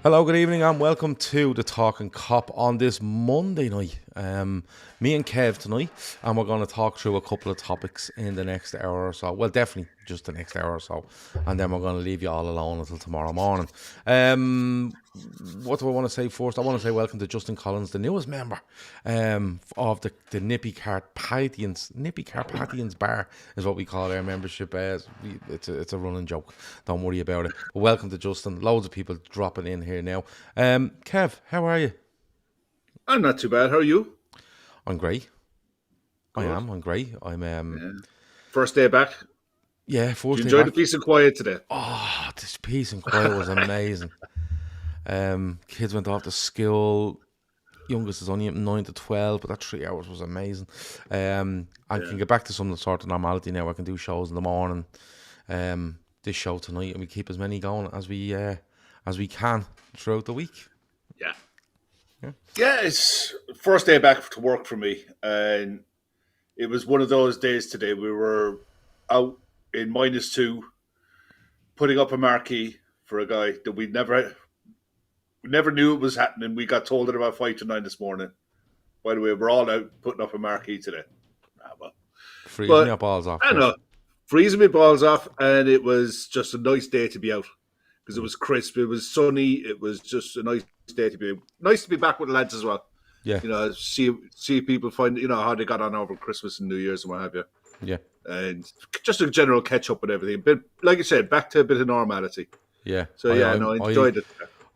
Hello, good evening, and welcome to the Talkin Kop on this Monday night. Me and Kev tonight, and we're going to talk through a couple of topics in the next hour or so. Well, definitely just the next hour or so, and then we're going to leave you all alone until tomorrow morning. What do I want to say first? I want to say welcome to Justin Collins, the newest member of the Nippy Carpathians Bar is what we call our membership. It's a running joke. Don't worry about it. But welcome to Justin. Loads of people dropping in here now. Kev, how are you? I'm not too bad. How are you? I'm great. Good. I'm great. I'm First day back. Yeah, Did first you day enjoy back. the peace and quiet today? Oh, this peace and quiet was amazing. Kids went off to school. Youngest is only 9 to 12, but that 3 hours was amazing. I can get back to some sort of normality now. I can do shows in the morning. This show tonight, and we keep as many going as we can throughout the week. Yeah, it's first day back to work for me, and it was one of those days today. We were out in -2, putting up a marquee for a guy that we never knew it was happening. We got told at about 5 to 9 this morning. By the way, we're all out putting up a marquee today. Freezing your balls off. I don't know, freezing my balls off, and it was just a nice day to be out because it was crisp, it was sunny, it was just a nice day to be back with the lads as well. Yeah. See people find how they got on over Christmas and New Year's and what have you. Yeah. And just a general catch up and everything. But like I said, back to a bit of normality. Yeah. So I enjoyed it.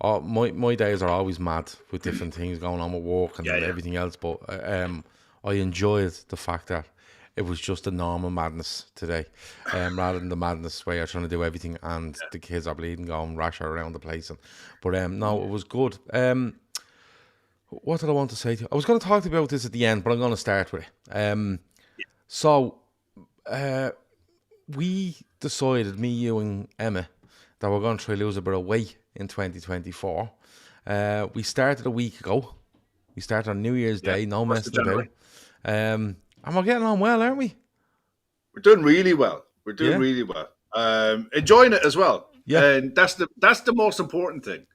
My days are always mad with different things going on with work and everything else, but I enjoyed the fact that it was just a normal madness today, rather than the madness where you're trying to do everything and the kids are bleeding, going rasher around the place. But no, it was good. What did I want to say to you? I was going to talk to you about this at the end, but I'm going to start with it. So we decided, me, you and Emma, that we're going to try to lose a bit of weight in 2024. We started a week ago. We started on New Year's Day, no messing about. And we're getting on well, aren't we? We're doing really well. Enjoying it as well. Yeah. And that's the most important thing.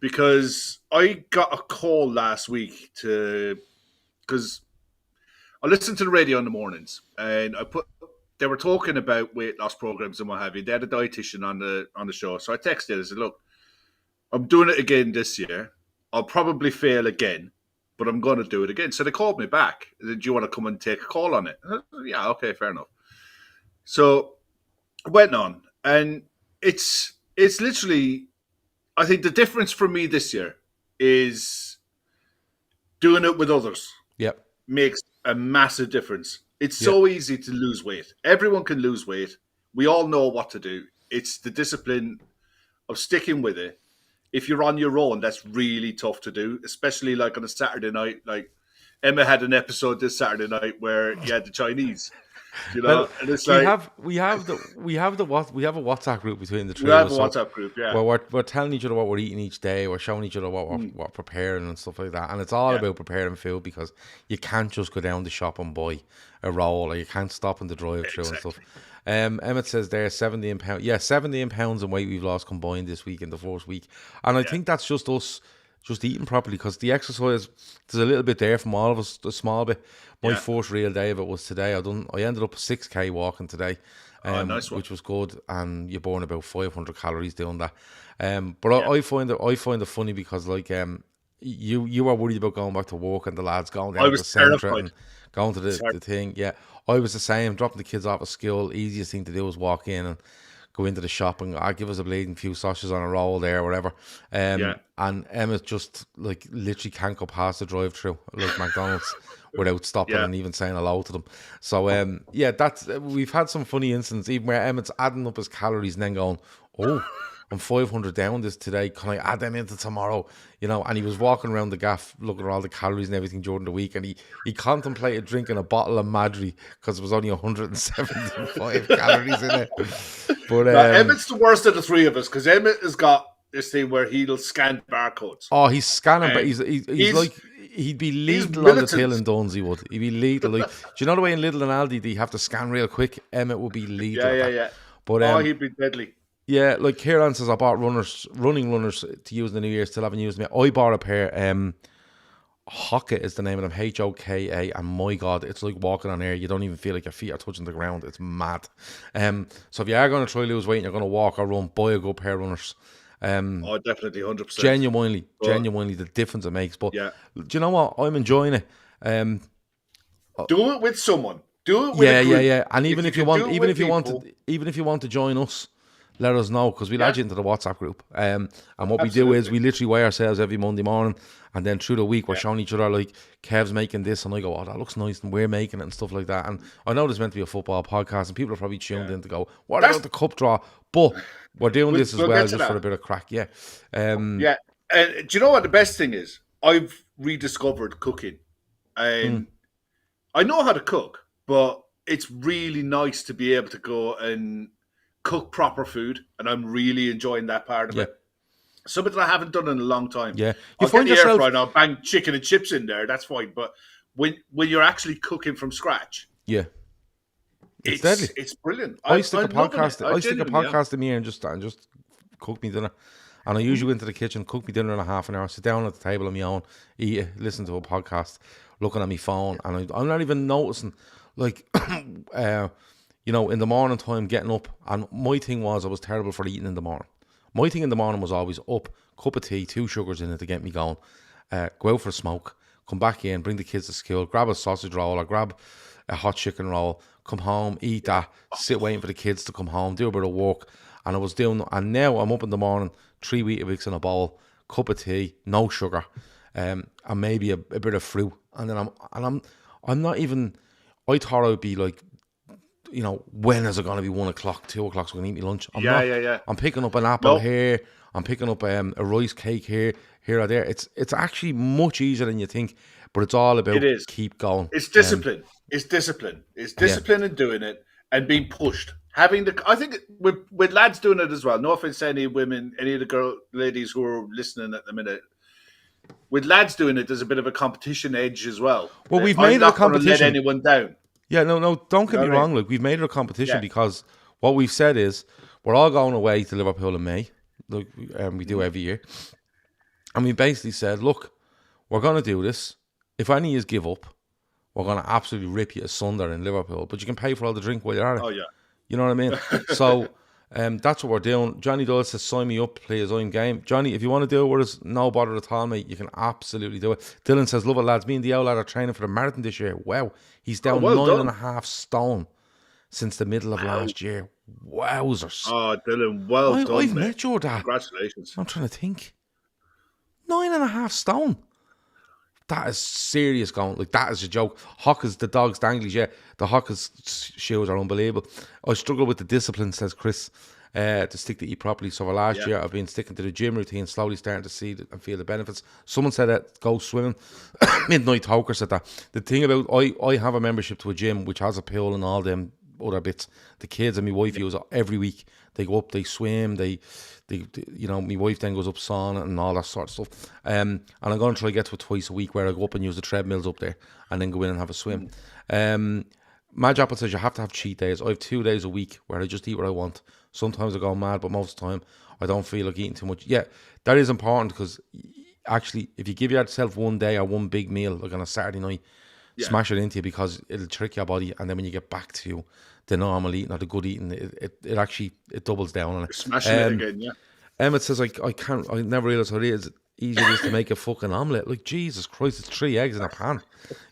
Because I got a call last week because I listened to the radio in the mornings, and they were talking about weight loss programs and what have you. They had a dietitian on the show, so I texted. I said, "Look, I'm doing it again this year. I'll probably fail again, but I'm going to do it again." So they called me back. They said, "Do you want to come and take a call on it?" I said, "Yeah, okay, fair enough." So I went on, and it's literally. I think the difference for me this year is doing it with others. Yep. Makes a massive difference. It's so easy to lose weight. Everyone can lose weight. We all know what to do. It's the discipline of sticking with it. If you're on your own, that's really tough to do, especially like on a Saturday night. Like Emma had an episode this Saturday night where you had the Chinese. Well, and it's we have a WhatsApp group between the three we of have us. a WhatsApp group, yeah. Where we're telling each other what we're eating each day. We're showing each other what we're preparing and stuff like that. And it's all about preparing food because you can't just go down the shop and buy a roll, or you can't stop in the drive-through and stuff. Emmett says there 17 pounds. Yeah, 17 pounds in weight we've lost combined this week in the first week. And I think that's just us just eating properly, because the exercise, there's a little bit there from all of us, a small bit. My first real day of it was today. I ended up 6k walking today, nice one. which was good, and you burn about 500 calories doing that. But I find it funny because you were worried about going back to work and the lads going down to the centre and going to the thing. Yeah, I was the same. Dropping the kids off at school, easiest thing to do was walk in and go into the shop and give us a bleeding few sausages on a roll there or whatever. And Emma just literally can't go past the drive-through like McDonald's without stopping and even saying hello to them. So that's we've had some funny incidents even where Emmett's adding up his calories and then going, "Oh, I'm 500 down this today. Can I add them into tomorrow?" And he was walking around the gaff looking at all the calories and everything during the week, and he contemplated drinking a bottle of Madry because there was only 175 calories in it. But Emmett's the worst of the three of us because Emmett has got this thing where he'll scan barcodes. Oh, he's scanning, but he's like, he'd be lethal on the till in Duns, he would. He'd be lethal. Do you know the way in Lidl and Aldi they have to scan real quick? Emmett would be lethal. Yeah. But he'd be deadly. Yeah, like Kieran says, I bought running runners to use in the New Year. Still haven't used them yet. I bought a pair. Hoka is the name of them, Hoka, and my God, it's like walking on air. You don't even feel like your feet are touching the ground. It's mad. So if you are going to try lose weight and you're going to walk or run, buy a good pair of runners. Oh, definitely, 100%. Genuinely, the difference it makes. But yeah, do you know what? I'm enjoying it. Do it with someone. Do it with a group. Yeah. And even if you want to join us, let us know, because we'll add you into the WhatsApp group. And what we do is we literally weigh ourselves every Monday morning, and then through the week we're showing each other, like, Kev's making this, and I go, oh, that looks nice, and we're making it and stuff like that. And I know there's meant to be a football podcast, and people are probably tuned in to go, what about the cup draw? But we're doing this as well just for a bit of crack. Yeah. Do you know what the best thing is? I've rediscovered cooking, and I know how to cook, but it's really nice to be able to go and cook proper food, and I'm really enjoying that part of it. Something that I haven't done in a long time. Yeah, I'll find get the air fryer, I'll bang chicken and chips in there. That's fine. But when you're actually cooking from scratch, it's deadly. It's brilliant. I stick a podcast in me and just cook me dinner. And I usually go into the kitchen, cook me dinner in a half an hour, sit down at the table on my own, eat it, listen to a podcast, looking at my phone, and I'm not even noticing, like, in the morning time, getting up. And my thing was, I was terrible for eating in the morning. My thing in the morning was always up, cup of tea, 2 sugars in it to get me going, go out for a smoke, come back in, bring the kids to school, grab a sausage roll or grab a hot chicken roll, come home, eat that, sit waiting for the kids to come home, do a bit of work. And I was doing, and now I'm up in the morning, 3 Weetabix in a bowl, cup of tea, no sugar, and maybe a bit of fruit. And then I'm not even, I thought I would be like, when is it going to be 1 o'clock, 2 o'clock, so I'm going to eat my lunch? I'm picking up an apple here. I'm picking up a rice cake here or there. It's actually much easier than you think, but it's all about keep going. It's discipline. It's discipline. It's discipline in doing it and being pushed. I think with lads doing it as well. No offense to any women, any of the ladies who are listening at the minute. With lads doing it, there's a bit of a competition edge as well. Well, we've made it a competition. Let anyone down. Yeah, no, don't get me wrong. Look, we've made it a competition because what we've said is we're all going away to Liverpool in May, like we do every year. And we basically said, look, we're going to do this. If any of you give up, we're going to absolutely rip you asunder in Liverpool. But you can pay for all the drink while you're at it. Oh, yeah. You know what I mean? So that's what we're doing. Johnny Doyle says, sign me up, play his own game. Johnny, if you want to do it with us, no bother at all, mate. You can absolutely do it. Dylan says, love it, lads. Me and the old lad are training for the marathon this year. Wow. He's down 9.5 stone since the middle of last year. Wowzers. Oh, Dylan, well done, I've met your dad. Congratulations. I'm trying to think. 9.5 stone. That is serious going. Like, that is a joke. Hockers, the dog's danglies, the Hockers shoes are unbelievable. I struggle with the discipline, says Chris, to stick to eat properly. So for last year, I've been sticking to the gym routine, slowly starting to see and feel the benefits. Someone said that go swimming. Midnight Toker said that. The thing about, I have a membership to a gym which has a pool and all them other bits. The kids and my wife use it every week. They go up, they swim, they my wife then goes up sauna and all that sort of stuff. And I'm going to try to get to it twice a week where I go up and use the treadmills up there and then go in and have a swim. Madge Apple says you have to have cheat days. I have 2 days a week where I just eat what I want. Sometimes I go mad, but most of the time I don't feel like eating too much. Yeah, that is important because actually if you give yourself 1 day or one big meal, like on a Saturday night, smash it into you because it'll trick your body, and then when you get back to the normal eating or the good eating, it actually doubles down on it. Smashing it again, yeah. Emmett says I never realised how easy it is to make a fucking omelette. Like, Jesus Christ, it's 3 eggs in a pan.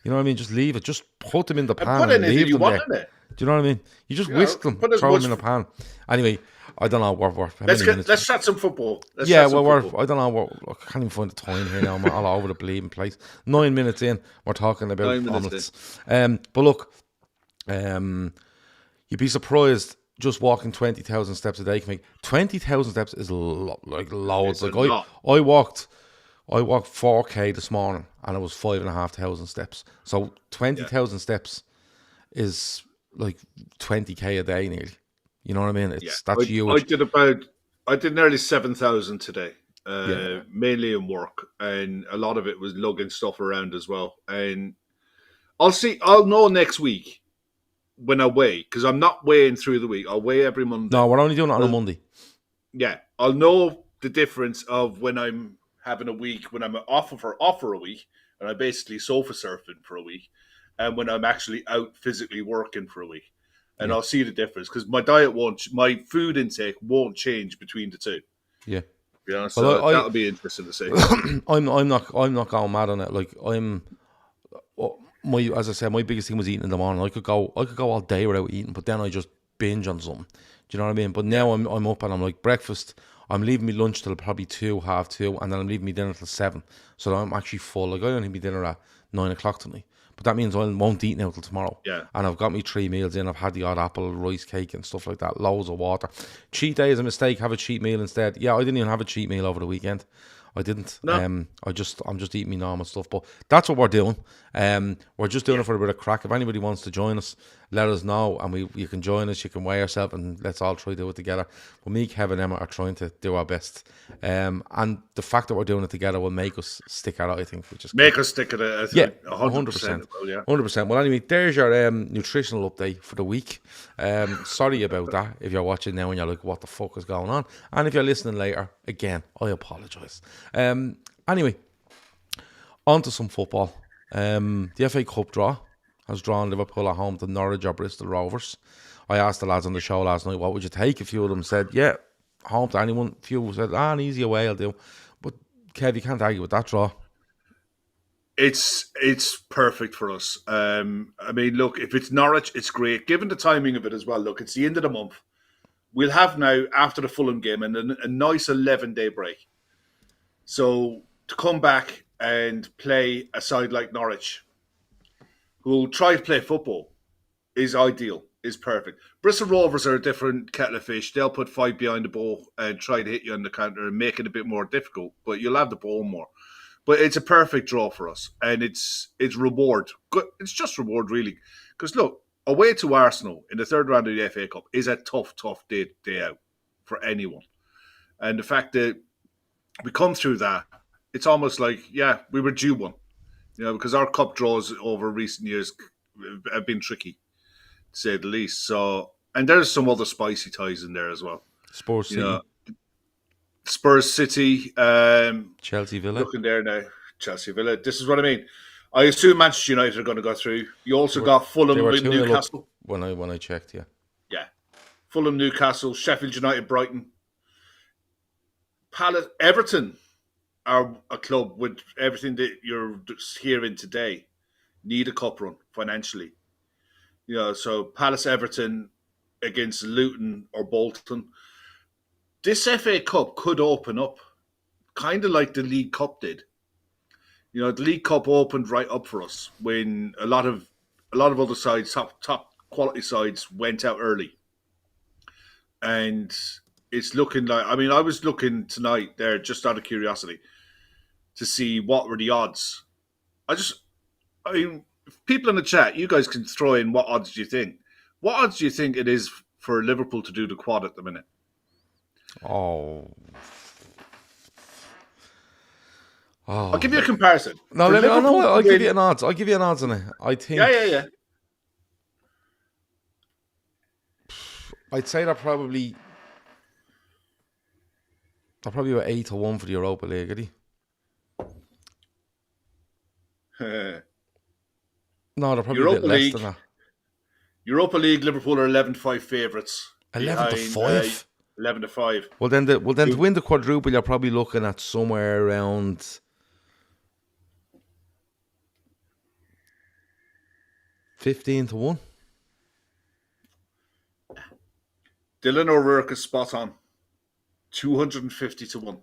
You know what I mean? Just leave it. Just put them in the pan and leave them there. Do you know what I mean? You just whisk them, throw them in the pan. Anyway, I don't know. Let's chat some football. I don't know. I can't even find the time here now. I'm all over the bleeding place. 9 minutes in, we're talking about omelettes. But look, you'd be surprised. Just walking 20,000 steps a day can make 20,000 steps is like loads. Like I walked 4K this morning and it was 5,500 steps. So 20,000 steps is like 20k a day nearly. You know what I mean? That's huge. I did nearly 7,000 today, mainly in work, and a lot of it was lugging stuff around as well. And I'll know next week when I weigh, because I'm not weighing through the week. I'll weigh every Monday. No, we're only doing it on a Monday. Yeah, I'll know the difference of when I'm having a week, when I'm off for a week, and I'm basically sofa surfing for a week, and when I'm actually out physically working for a week, and Yeah. I'll see the difference because my food intake won't change between the two. Yeah. You know, so Well, that'll be interesting to see. I'm not going mad on it. Like as I said, my biggest thing was eating in the morning. I could go all day without eating, but then I just binge on something. Do you know what I mean? But Yeah, now I'm up and I'm like breakfast. I'm leaving me lunch till probably 2:30, and then I'm leaving me dinner till 7. So that I'm actually full. Like I only have me dinner at 9 o'clock tonight. But that means I won't eat now till tomorrow. yeah. And I've got me 3 meals in. I've had the odd apple, rice cake and stuff like that. Loads of water. Cheat day is a mistake. Have a cheat meal instead. Yeah, I didn't even have a cheat meal over the weekend. I didn't. No, I'm just eating me normal stuff. But that's what we're doing. We're just doing it for a bit of crack. If anybody wants to join us, let us know, and you can join us. You can weigh yourself, and let's all try to do it together. But me, Kev, and Emma are trying to do our best. And the fact that we're doing it together will make us stick at it, I think, which is make cool. us stick at it. I Yeah, think 100%. 100%. Well, yeah. 100%. Well, anyway, there's your nutritional update for the week. Sorry about that if you're watching now and you're like, what the fuck is going on? And if you're listening later, again, I apologise. Anyway, on to some football. The FA Cup draw has drawn Liverpool at home to Norwich or Bristol Rovers. I asked the lads on the show last night, what would you take? A few of them said, yeah, home to anyone. A few said, an easy away, I'll do. But, Kev, you can't argue with that draw. It's perfect for us. I mean, look, if it's Norwich, it's great. Given the timing of it as well, look, it's the end of the month. We'll have now, after the Fulham game, and a nice 11-day break. So to come back and play a side like Norwich, who will try to play football, is ideal, is perfect. Bristol Rovers are a different kettle of fish. They'll put 5 behind the ball and try to hit you on the counter and make it a bit more difficult, but you'll have the ball more. But it's a perfect draw for us, and it's reward. Good. It's just reward, really. Because look, away to Arsenal in the third round of the FA Cup is a tough day out for anyone. And the fact that we come through that, it's almost like, yeah, we were due one. You know, because our cup draws over recent years have been tricky, to say the least. So, and there's some other spicy ties in there as well. Spurs City. You know, Spurs City, Chelsea Villa. looking there now, Chelsea Villa. This is what I mean. I assume Manchester United are going to go through. You also got Fulham with Newcastle. When I checked, yeah. Yeah. Fulham, Newcastle, Sheffield United, Brighton. Palace, Everton are a club with everything that you're hearing today. Need a cup run financially. You know, so Palace, Everton against Luton or Bolton. This FA Cup could open up, kind of like the League Cup did. You know, the League Cup opened right up for us when a lot of other sides, top quality sides, went out early, and it's looking like. I mean, I was looking tonight there just out of curiosity to see what were the odds. I mean, people in the chat, you guys can throw in what odds do you think. What odds do you think it is for Liverpool to do the quad at the minute? Oh, I'll give you a comparison. No, I'll give you an odds. I'll give you an odds on it. I think. Yeah. I'd say they're probably about 8-1 for the Europa League, are they? No, they're probably a bit less than that. Europa League, Liverpool are 11-5 favourites. 11-5. 11-5. Well, then to win the quadruple, you're probably looking at somewhere around 15-1. Dylan O'Rourke is spot on. 250-1.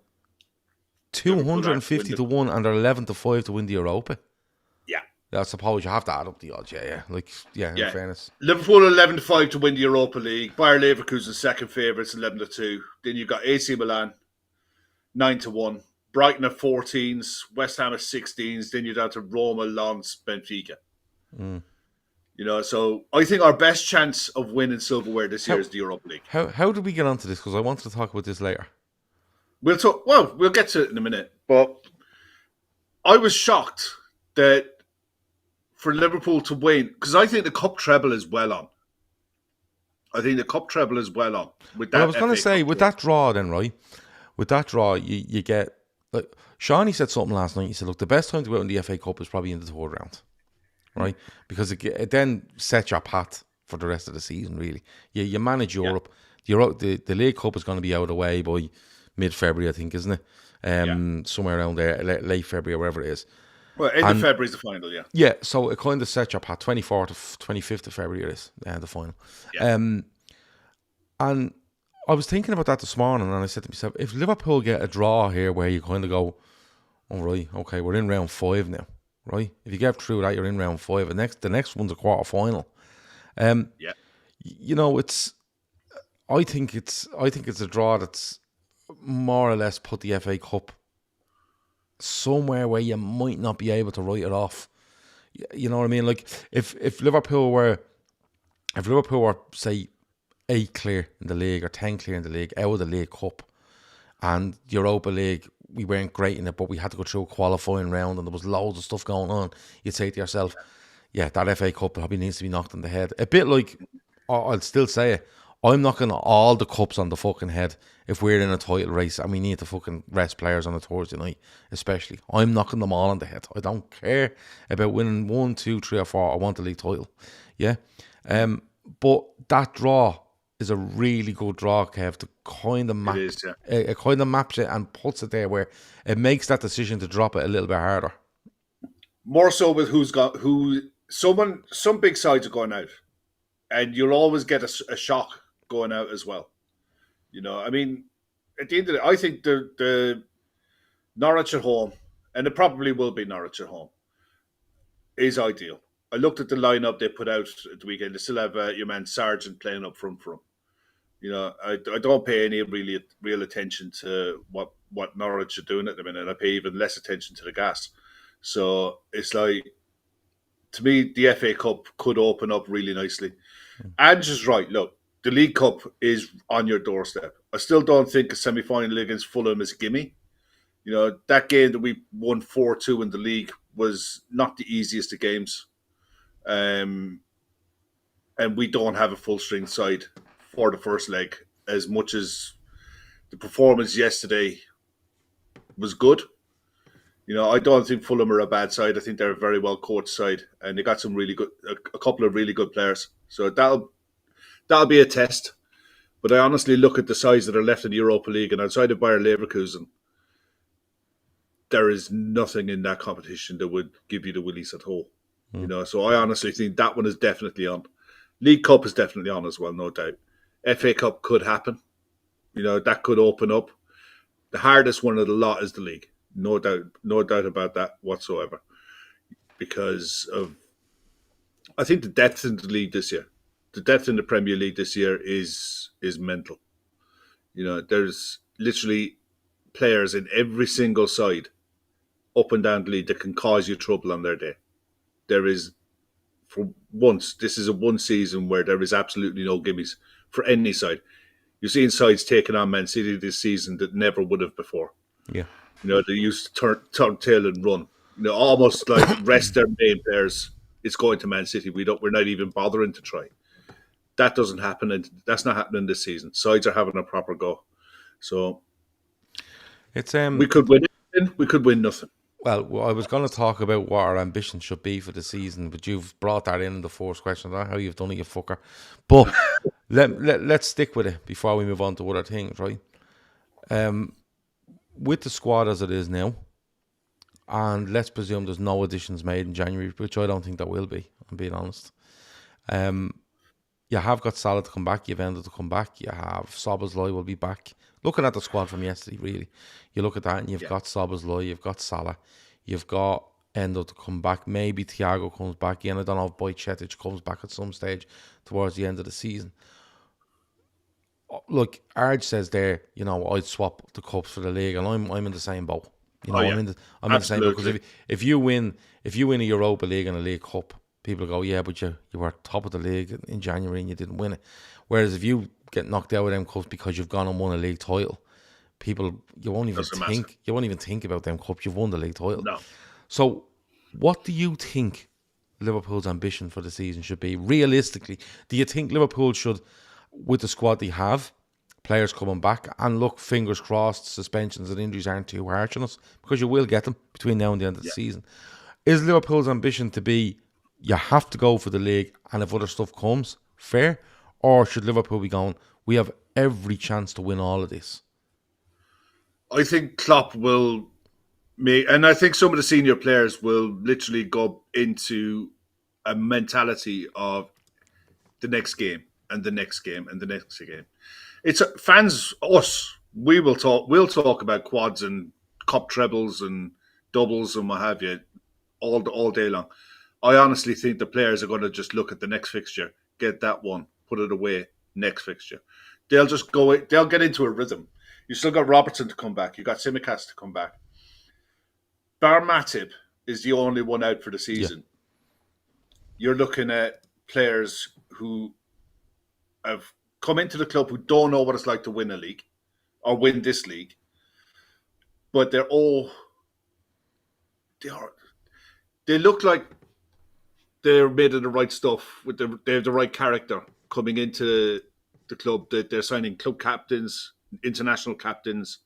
250-1, and they're 11-5 to win the Europa. Yeah. I suppose you have to add up the odds. Yeah. In fairness. Liverpool are 11-5 to win the Europa League. Bayer Leverkusen second favourites, 11-2. Then you've got AC Milan, 9-1. Brighton at 14s. West Ham at 16s. Then you're down to Roma, Lens, Benfica. You know, so I think our best chance of winning silverware this year is the Europa League. How did we get onto this? Because I wanted to talk about this later. We'll get to it in a minute. But I was shocked that for Liverpool to win, because I think the cup treble is well on. I think the cup treble is well on. With that, Well, I was going to FA say, Cup with treble. that draw then, right? With that draw, you get... Like, Shawnee said something last night. He said, look, the best time to go out in the FA Cup is probably in the third round, right? Because it then sets your path for the rest of the season, really. You manage Europe. The League Cup is going to be out of the way by mid-February, I think, isn't it? Somewhere around there, late February or wherever it is. Well, end of February is the final, yeah. Yeah, so it kind of sets your path. 24th of 25th of February it is, the final. Yeah. And I was thinking about that this morning, and I said to myself, if Liverpool get a draw here where you kind of go, oh, right, okay, we're in round 5 now, right? If you get through that, you're in round 5. And the next one's a quarter final. Yeah. You know, I think it's a draw that's more or less put the FA Cup somewhere where you might not be able to write it off. You know what I mean? Like if Liverpool were say 8 clear in the league or 10 clear in the league out of the League Cup, and Europa League we weren't great in it, but we had to go through a qualifying round and there was loads of stuff going on, you'd say to yourself, yeah, that FA Cup probably needs to be knocked on the head. A bit like, I'll still say it, I'm knocking all the cups on the fucking head if we're in a title race and we need to fucking rest players on a Thursday night, especially. I'm knocking them all on the head. I don't care about winning 1, 2, 3 or 4. I want the league title. Yeah. But that draw is a really good draw, Kev, to kind of map. It is, yeah. It kind of maps it and puts it there where it makes that decision to drop it a little bit harder. More so with some big sides are going out, and you'll always get a shock going out as well. You know, I mean, at the end of the day, I think the Norwich at home, and it probably will be Norwich at home, is ideal. I looked at the lineup they put out at the weekend. They still have your man Sargent playing up front for them. You know, I don't pay any real attention to what Norwich are doing at the minute. I pay even less attention to the gas. So it's like, to me, the FA Cup could open up really nicely. Ange is right. Look, the League Cup is on your doorstep. I still don't think a semi-final against Fulham is a gimme. You know, that game that we won 4-2 in the league was not the easiest of games. And we don't have a full-string side for the first leg, as much as the performance yesterday was good. You know, I don't think Fulham are a bad side. I think they're a very well coached side, and they got some really good, a couple of really good players. So that'll be a test. But I honestly look at the sides that are left in the Europa League, and outside of Bayer Leverkusen, there is nothing in that competition that would give you the willies at all. You know, so I honestly think that one is definitely on. League Cup is definitely on as well, no doubt. FA Cup could happen. You know, that could open up. The hardest one of the lot is the league. No doubt about that whatsoever. Because of, I think the depth in the league this year, the depth in the Premier League this year is mental. You know, there's literally players in every single side up and down the league that can cause you trouble on their day. There is, for once, this is a one season where there is absolutely no gimmies for any side. You're seeing sides taking on Man City this season that never would have before. Yeah. You know, they used to turn tail and run. You know, almost like rest their main players. It's going to Man City. We're not even bothering to try. That doesn't happen, and that's not happening this season. Sides are having a proper go. So it's we could win anything, we could win nothing. Well, I was going to talk about what our ambition should be for the season, but you've brought that in the first question. I don't know how you've done it, you fucker. But let's stick with it before we move on to other things, right? With the squad as it is now, and let's presume there's no additions made in January, which I don't think there will be, I'm being honest. You have got Salah to come back, you've ended to come back, you have Szoboszlai will be back. Looking at the squad from yesterday, really, you look at that and you've got Szoboszlai, you've got Salah, you've got Endo to come back. Maybe Thiago comes back again. I don't know if Bajcetic comes back at some stage towards the end of the season. Look, Arj says there, you know, I'd swap the cups for the league, and I'm in the same boat. You know, I'm in the same boat, because if you win a Europa League and a League Cup, people go, yeah, but you were top of the league in January and you didn't win it. Whereas if you get knocked out of them cups because you've gone and won a league title, you won't even think about them cups. You've won the league title. No. So what do you think Liverpool's ambition for the season should be? Realistically, do you think Liverpool should, with the squad they have, players coming back, and look, fingers crossed, suspensions and injuries aren't too harsh on us, because you will get them between now and the end of the season. Is Liverpool's ambition to be, you have to go for the league, and if other stuff comes, fair? Or should Liverpool be going, we have every chance to win all of this? I think Klopp will make, and I think some of the senior players will literally go into a mentality of the next game and the next game and the next game. It's fans, us. We'll talk about quads and cup trebles and doubles and what have you all day long. I honestly think the players are going to just look at the next fixture, get that one, put it away. Next fixture, they'll just go. They'll get into a rhythm. You still got Robertson to come back. You got Tsimikas to come back. Bar Matip is the only one out for the season. You're looking at players who have come into the club who don't know what it's like to win a league or win this league, but they look like they're made of the right stuff. They have the right character coming into the club. That they're signing club captains, international captains.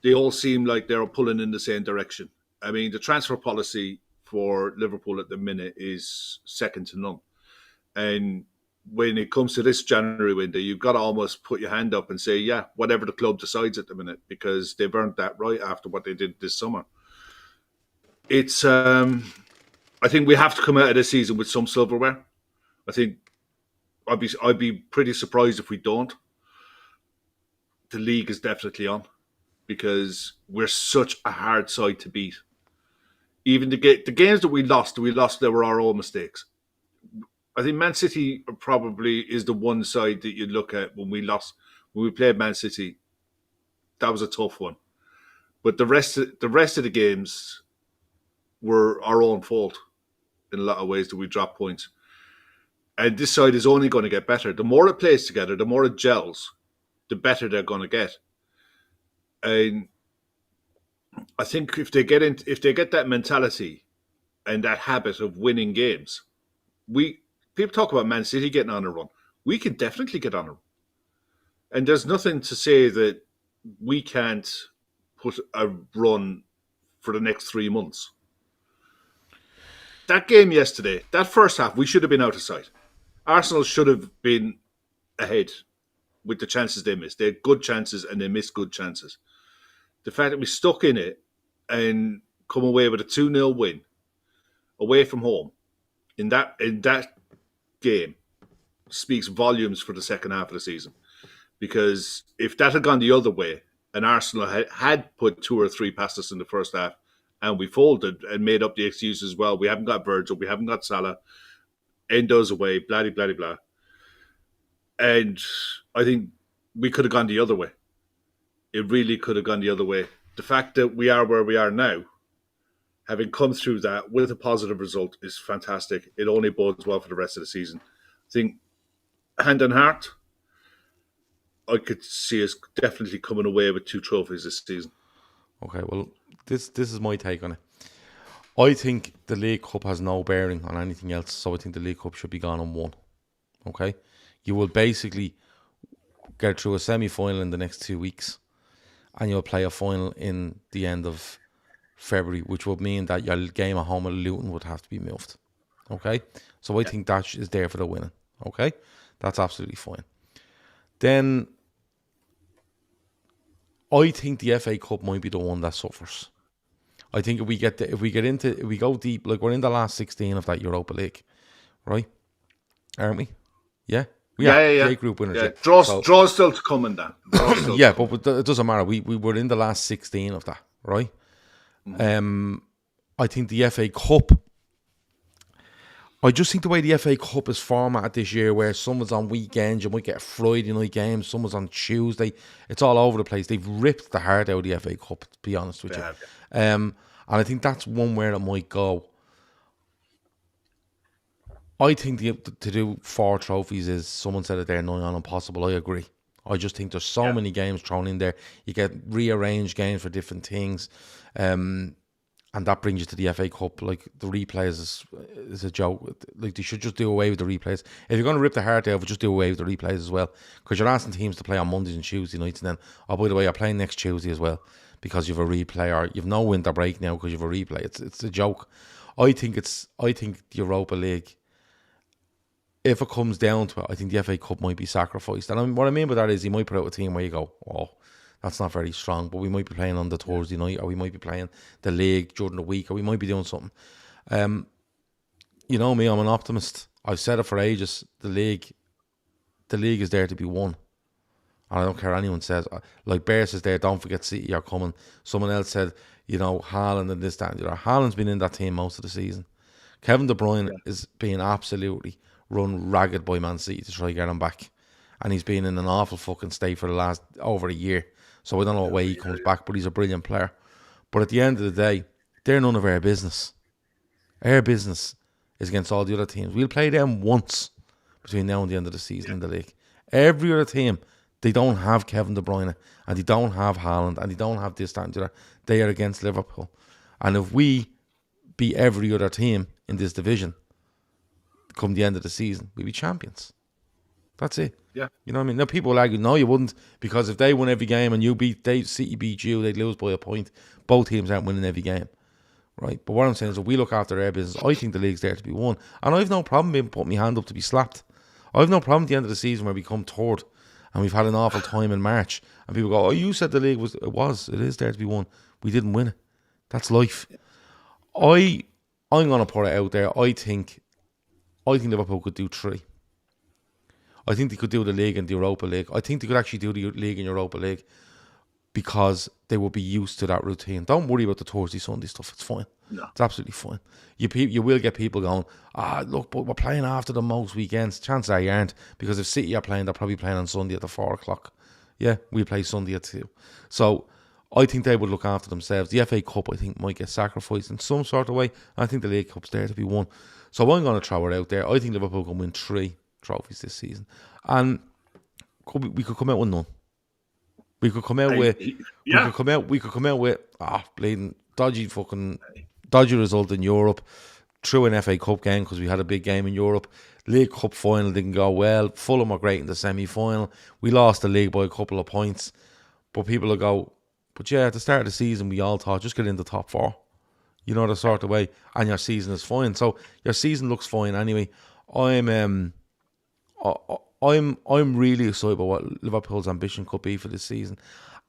They all seem like they're pulling in the same direction. I mean, the transfer policy for Liverpool at the minute is second to none. And when it comes to this January window, you've got to almost put your hand up and say, yeah, whatever the club decides at the minute, because they've earned that right after what they did this summer. It's, I think we have to come out of this season with some silverware. I think I'd be pretty surprised if we don't. The league is definitely on, because we're such a hard side to beat. Even the games that we lost, they were our own mistakes. I think Man City probably is the one side that you look at when we played Man City. That was a tough one. But the rest of the games were our own fault in a lot of ways that we dropped points. And this side is only going to get better. The more it plays together, the more it gels, the better they're going to get. And I think if they get that mentality and that habit of winning games, people talk about Man City getting on a run. We can definitely get on a run. And there's nothing to say that we can't put a run for the next 3 months. That game yesterday, that first half, we should have been out of sight. Arsenal should have been ahead with the chances they missed. They had good chances and they missed good chances. The fact that we stuck in it and come away with a 2-0 win away from home in that game speaks volumes for the second half of the season. Because if that had gone the other way and Arsenal had put 2 or 3 past us in the first half and we folded and made up the excuses, well, we haven't got Virgil, we haven't got Salah, Endo's away, blah, blah, blah, blah. And I think we could have gone the other way. It really could have gone the other way. The fact that we are where we are now, having come through that with a positive result, is fantastic. It only bodes well for the rest of the season. I think, hand on heart, I could see us definitely coming away with 2 trophies this season. Okay, well, this is my take on it. I think the League Cup has no bearing on anything else, so I think the League Cup should be gone on 1. Okay? You will basically get through a semi-final in the next 2 weeks, and you'll play a final in the end of February, which would mean that your game at home at Luton would have to be moved. Okay? So I think that is there for the winning. Okay? That's absolutely fine. Then I think the FA Cup might be the one that suffers. I think if we go deep, like we're in the last 16 of that Europa League, right? Aren't we? Yeah? Yeah. Group winners. Yeah. Draws still to come in that. Yeah, but it doesn't matter. We were in the last 16 of that, right? Mm-hmm. I think the FA Cup, I just think the way the FA Cup is formatted this year, where someone's on weekends, you might get a Friday night game, someone's on Tuesday, it's all over the place. They've ripped the heart out of the FA Cup, to be honest with you. And I think that's one where it might go. I think to do 4 trophies is, someone said it there, nigh on impossible. I agree. I just think there's so many games thrown in there. You get rearranged games for different things. And And that brings you to the FA Cup. Like, the replays is a joke. Like, they should just do away with the replays. If you're going to rip the heart out of it, just do away with the replays as well. Because you're asking teams to play on Mondays and Tuesday nights, and then, oh, by the way, you're playing next Tuesday as well because you've a replay, or you've no winter break now because you've a replay. It's a joke. I think the Europa League, if it comes down to it, I think the FA Cup might be sacrificed. And what I mean by that is, you might put out a team where you go, oh, that's not very strong, but we might be playing on the Thursday night, or we might be playing the league during the week, or we might be doing something. You know me, I'm an optimist. I've said it for ages. The league is there to be won. And I don't care what anyone says. Like Bears is there, don't forget City are coming. Someone else said, Haaland and this, that, and the other. Haaland's been in that team most of the season. Kevin De Bruyne is being absolutely run ragged by Man City to try to get him back. And he's been in an awful fucking state for the last over a year. So I don't know what way he comes back, but he's a brilliant player. But at the end of the day, they're none of our business. Our business is against all the other teams. We'll play them once between now and the end of the season in the league. Every other team, they don't have Kevin De Bruyne, and they don't have Haaland, and they don't have this, that, and the other. They are against Liverpool. And if we beat every other team in this division come the end of the season, we'll be champions. That's it. Yeah. You know what I mean? Now, people will argue, no, you wouldn't, because if they won every game and City beat you, they'd lose by a point. Both teams aren't winning every game, right? But what I'm saying is, if we look after our business, I think the league's there to be won. And I've no problem being putting my hand up to be slapped. I've no problem at the end of the season where we come third and we've had an awful time in March, and people go, oh, you said the league it is there to be won. We didn't win it. That's life. I'm going to put it out there. I think Liverpool could do 3. I think they could do the league and the Europa League. I think they could actually do the league and Europa League because they will be used to that routine. Don't worry about the Thursday, Sunday stuff. It's fine. No. It's absolutely fine. You will get people going, look, but we're playing after the most weekends. Chances are you aren't, because if City are playing, they're probably playing on Sunday at the 4 o'clock. Yeah, we play Sunday at 2. So I think they would look after themselves. The FA Cup, I think, might get sacrificed in some sort of way. I think the League Cup's there to be won. So I'm going to throw it out there. I think Liverpool can win 3 trophies this season, and we could come out with none. We could come out with bleeding dodgy result in Europe, through an FA Cup game because we had a big game in Europe. League Cup final didn't go well. Fulham were great in the semi-final. We lost the league by a couple of points, but people will go, but yeah, at the start of the season we all thought just get in the top 4. You know, the sort of way, and your season is fine. So your season looks fine anyway. I'm really excited about what Liverpool's ambition could be for this season.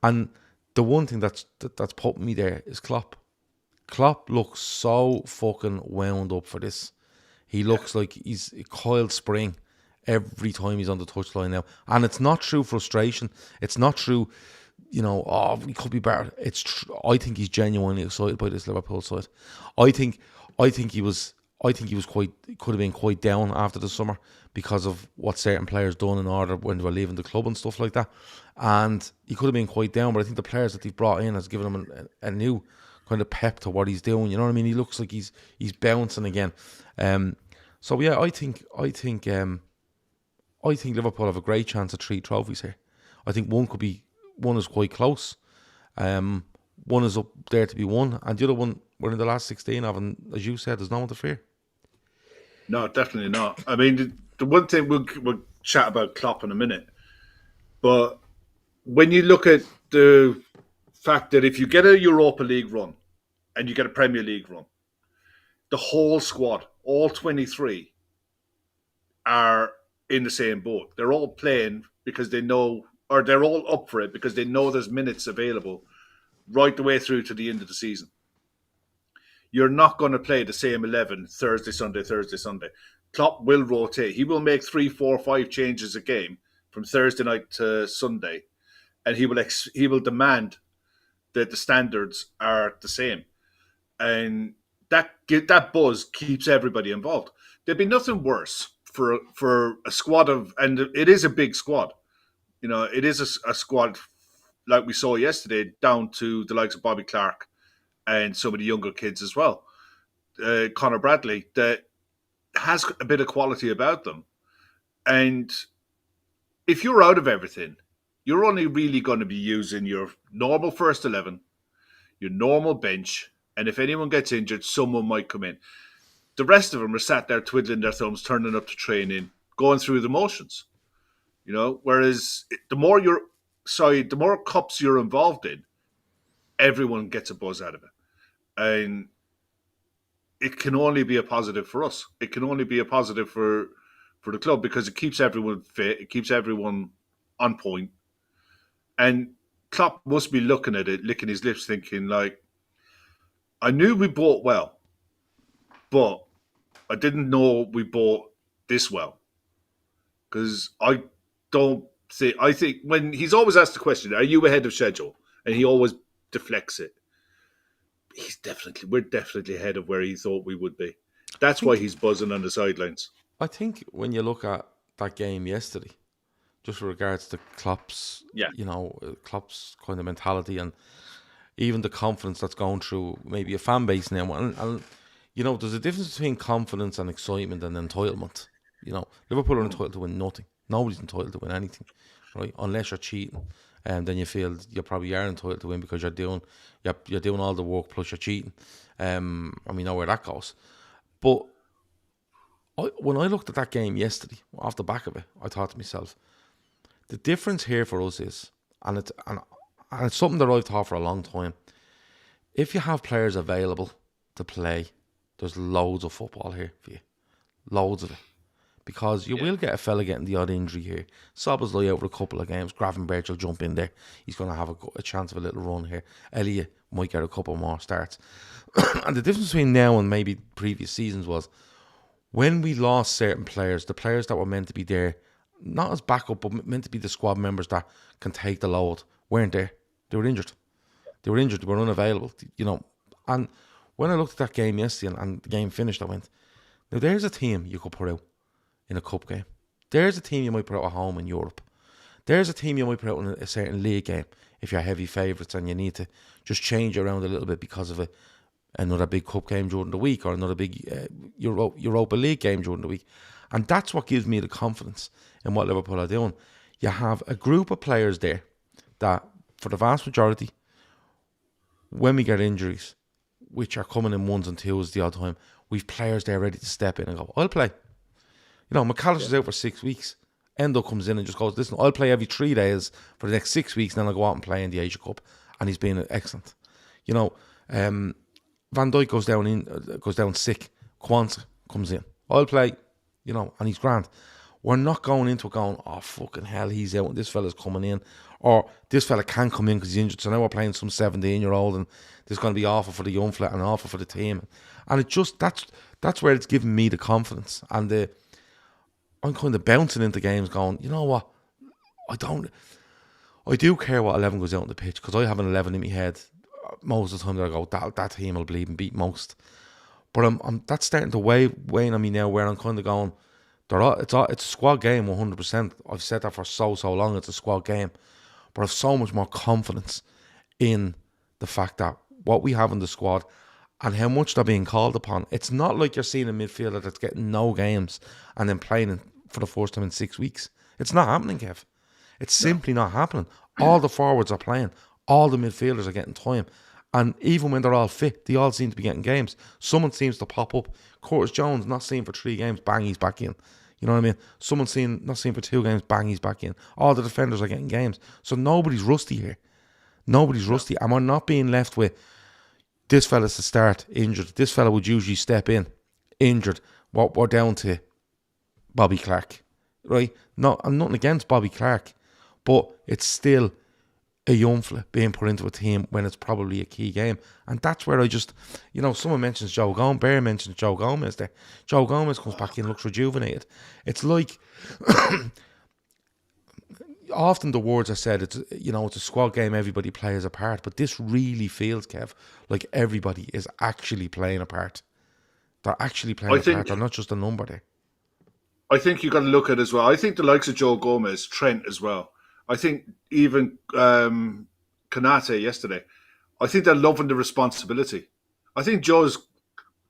And the one thing that's put me there is Klopp. Klopp looks so fucking wound up for this. He looks like he's a coiled spring every time he's on the touchline now. And it's not through frustration. It's not through, we could be better. I think he's genuinely excited by this Liverpool side. I think he was could have been quite down after the summer because of what certain players done in order when they were leaving the club and stuff like that. And he could have been quite down, but I think the players that they've brought in has given him a new kind of pep to what he's doing. You know what I mean? He looks like he's bouncing again. So yeah, I think Liverpool have a great chance at 3 trophies here. I think one is quite close. One is up there to be won, and the other one we're in the last 16 of, and as you said, there's no one to fear. No, definitely not. I mean, the one thing we'll chat about Klopp in a minute, but when you look at the fact that if you get a Europa League run and you get a Premier League run, the whole squad, all 23, are in the same boat. They're all playing because they know, or they're all up for it because they know there's minutes available right the way through to the end of the season. You're not going to play the same 11 Thursday, Sunday. Klopp will rotate. He will make 3, 4, 5 changes a game from Thursday night to Sunday, and he will demand that the standards are the same, and that buzz keeps everybody involved. There'd be nothing worse for a squad of, and it is a big squad. It is a squad like we saw yesterday, down to the likes of Bobby Clark and some of the younger kids as well. Connor Bradley, that has a bit of quality about them. And if you're out of everything, you're only really going to be using your normal first 11, your normal bench, And if anyone gets injured, someone might come in. The rest of them are sat there twiddling their thumbs, turning up to training, going through the motions. Whereas the more cups you're involved in, everyone gets a buzz out of it. And it can only be a positive for us. It can only be a positive for the club because it keeps everyone fit. It keeps everyone on point. And Klopp must be looking at it, licking his lips, thinking, like, I knew we bought well, but I didn't know we bought this well. Because I think when he's always asked the question, are you ahead of schedule? And he always deflects it. We're definitely ahead of where he thought we would be. That's why he's buzzing on the sidelines. I think when you look at that game yesterday, just with regards to Klopp's, Klopp's kind of mentality and even the confidence that's going through maybe a fan base now. And there's a difference between confidence and excitement and entitlement. Liverpool are entitled to win nothing. Nobody's entitled to win anything, right? Unless you're cheating. And then you feel you probably are entitled to win because you're doing all the work plus you're cheating. And we know where that goes. But when I looked at that game yesterday, off the back of it, I thought to myself, the difference here for us is, and it's something that I've thought for a long time, if you have players available to play, there's loads of football here for you. Loads of it. Because you will get a fella getting the odd injury here. Szoboszlai out for a couple of games. Gravenberch will jump in there. He's going to have a chance of a little run here. Elliott might get a couple more starts. And the difference between now and maybe previous seasons was when we lost certain players, the players that were meant to be there, not as backup, but meant to be the squad members that can take the load, weren't there. They were injured. They were unavailable, And when I looked at that game yesterday and the game finished, I went, now there's a team you could put out in a cup game. There's a team you might put out at home in Europe. There's a team you might put out in a certain league game if you're heavy favourites and you need to just change around a little bit because of another big cup game during the week or another big Europa League game during the week. And that's what gives me the confidence in what Liverpool are doing. You have a group of players there that, for the vast majority, when we get injuries, which are coming in ones and twos the odd time, we've players there ready to step in and go, I'll play. McAllister's out for 6 weeks. Endo comes in and just goes, listen, I'll play every 3 days for the next 6 weeks, and then I'll go out and play in the Asia Cup. And he's been excellent. Van Dijk goes down sick. Kwanzaa comes in. I'll play, and he's grand. We're not going into it going, oh, fucking hell, he's out and this fella's coming in. Or this fella can't come in because he's injured. So now we're playing some 17-year-old and this is going to be awful for the young fella and awful for the team. And it just, that's where it's given me the confidence. And I'm kind of bouncing into games going, you know what? I do care what 11 goes out on the pitch because I have an 11 in my head most of the time that I go, that team will bleed and beat most. But that's starting to weigh on me now where I'm kind of going, it's a squad game 100%. I've said that for so long, it's a squad game. But I've so much more confidence in the fact that what we have in the squad and how much they're being called upon. It's not like you're seeing a midfielder that's getting no games and then playing for the first time in 6 weeks. It's not happening, Kev. It's simply not happening. All the forwards are playing. All the midfielders are getting time. And even when they're all fit, they all seem to be getting games. Someone seems to pop up. Curtis Jones, not seen for 3 games, bang, he's back in. You know what I mean? Someone not seen for 2 games, bang, he's back in. All the defenders are getting games. So nobody's rusty here. Nobody's rusty. And we're not being left with this fella's to start injured. This fella would usually step in injured. We're down to Bobby Clark, right? No, I'm nothing against Bobby Clark, but it's still a young fella being put into a team when it's probably a key game. And that's where I just, someone mentions Joe Gomez, Bear mentions Joe Gomez there. Joe Gomez comes back in, looks rejuvenated. It's like, often the words are said, it's a squad game, everybody plays a part, but this really feels, Kev, like everybody is actually playing a part. They're actually playing a part, they're not just a number there. I think you got to look at it as well. I think the likes of Joe Gomez, Trent as well. I think even Konate yesterday, I think they're loving the responsibility. I think Joe's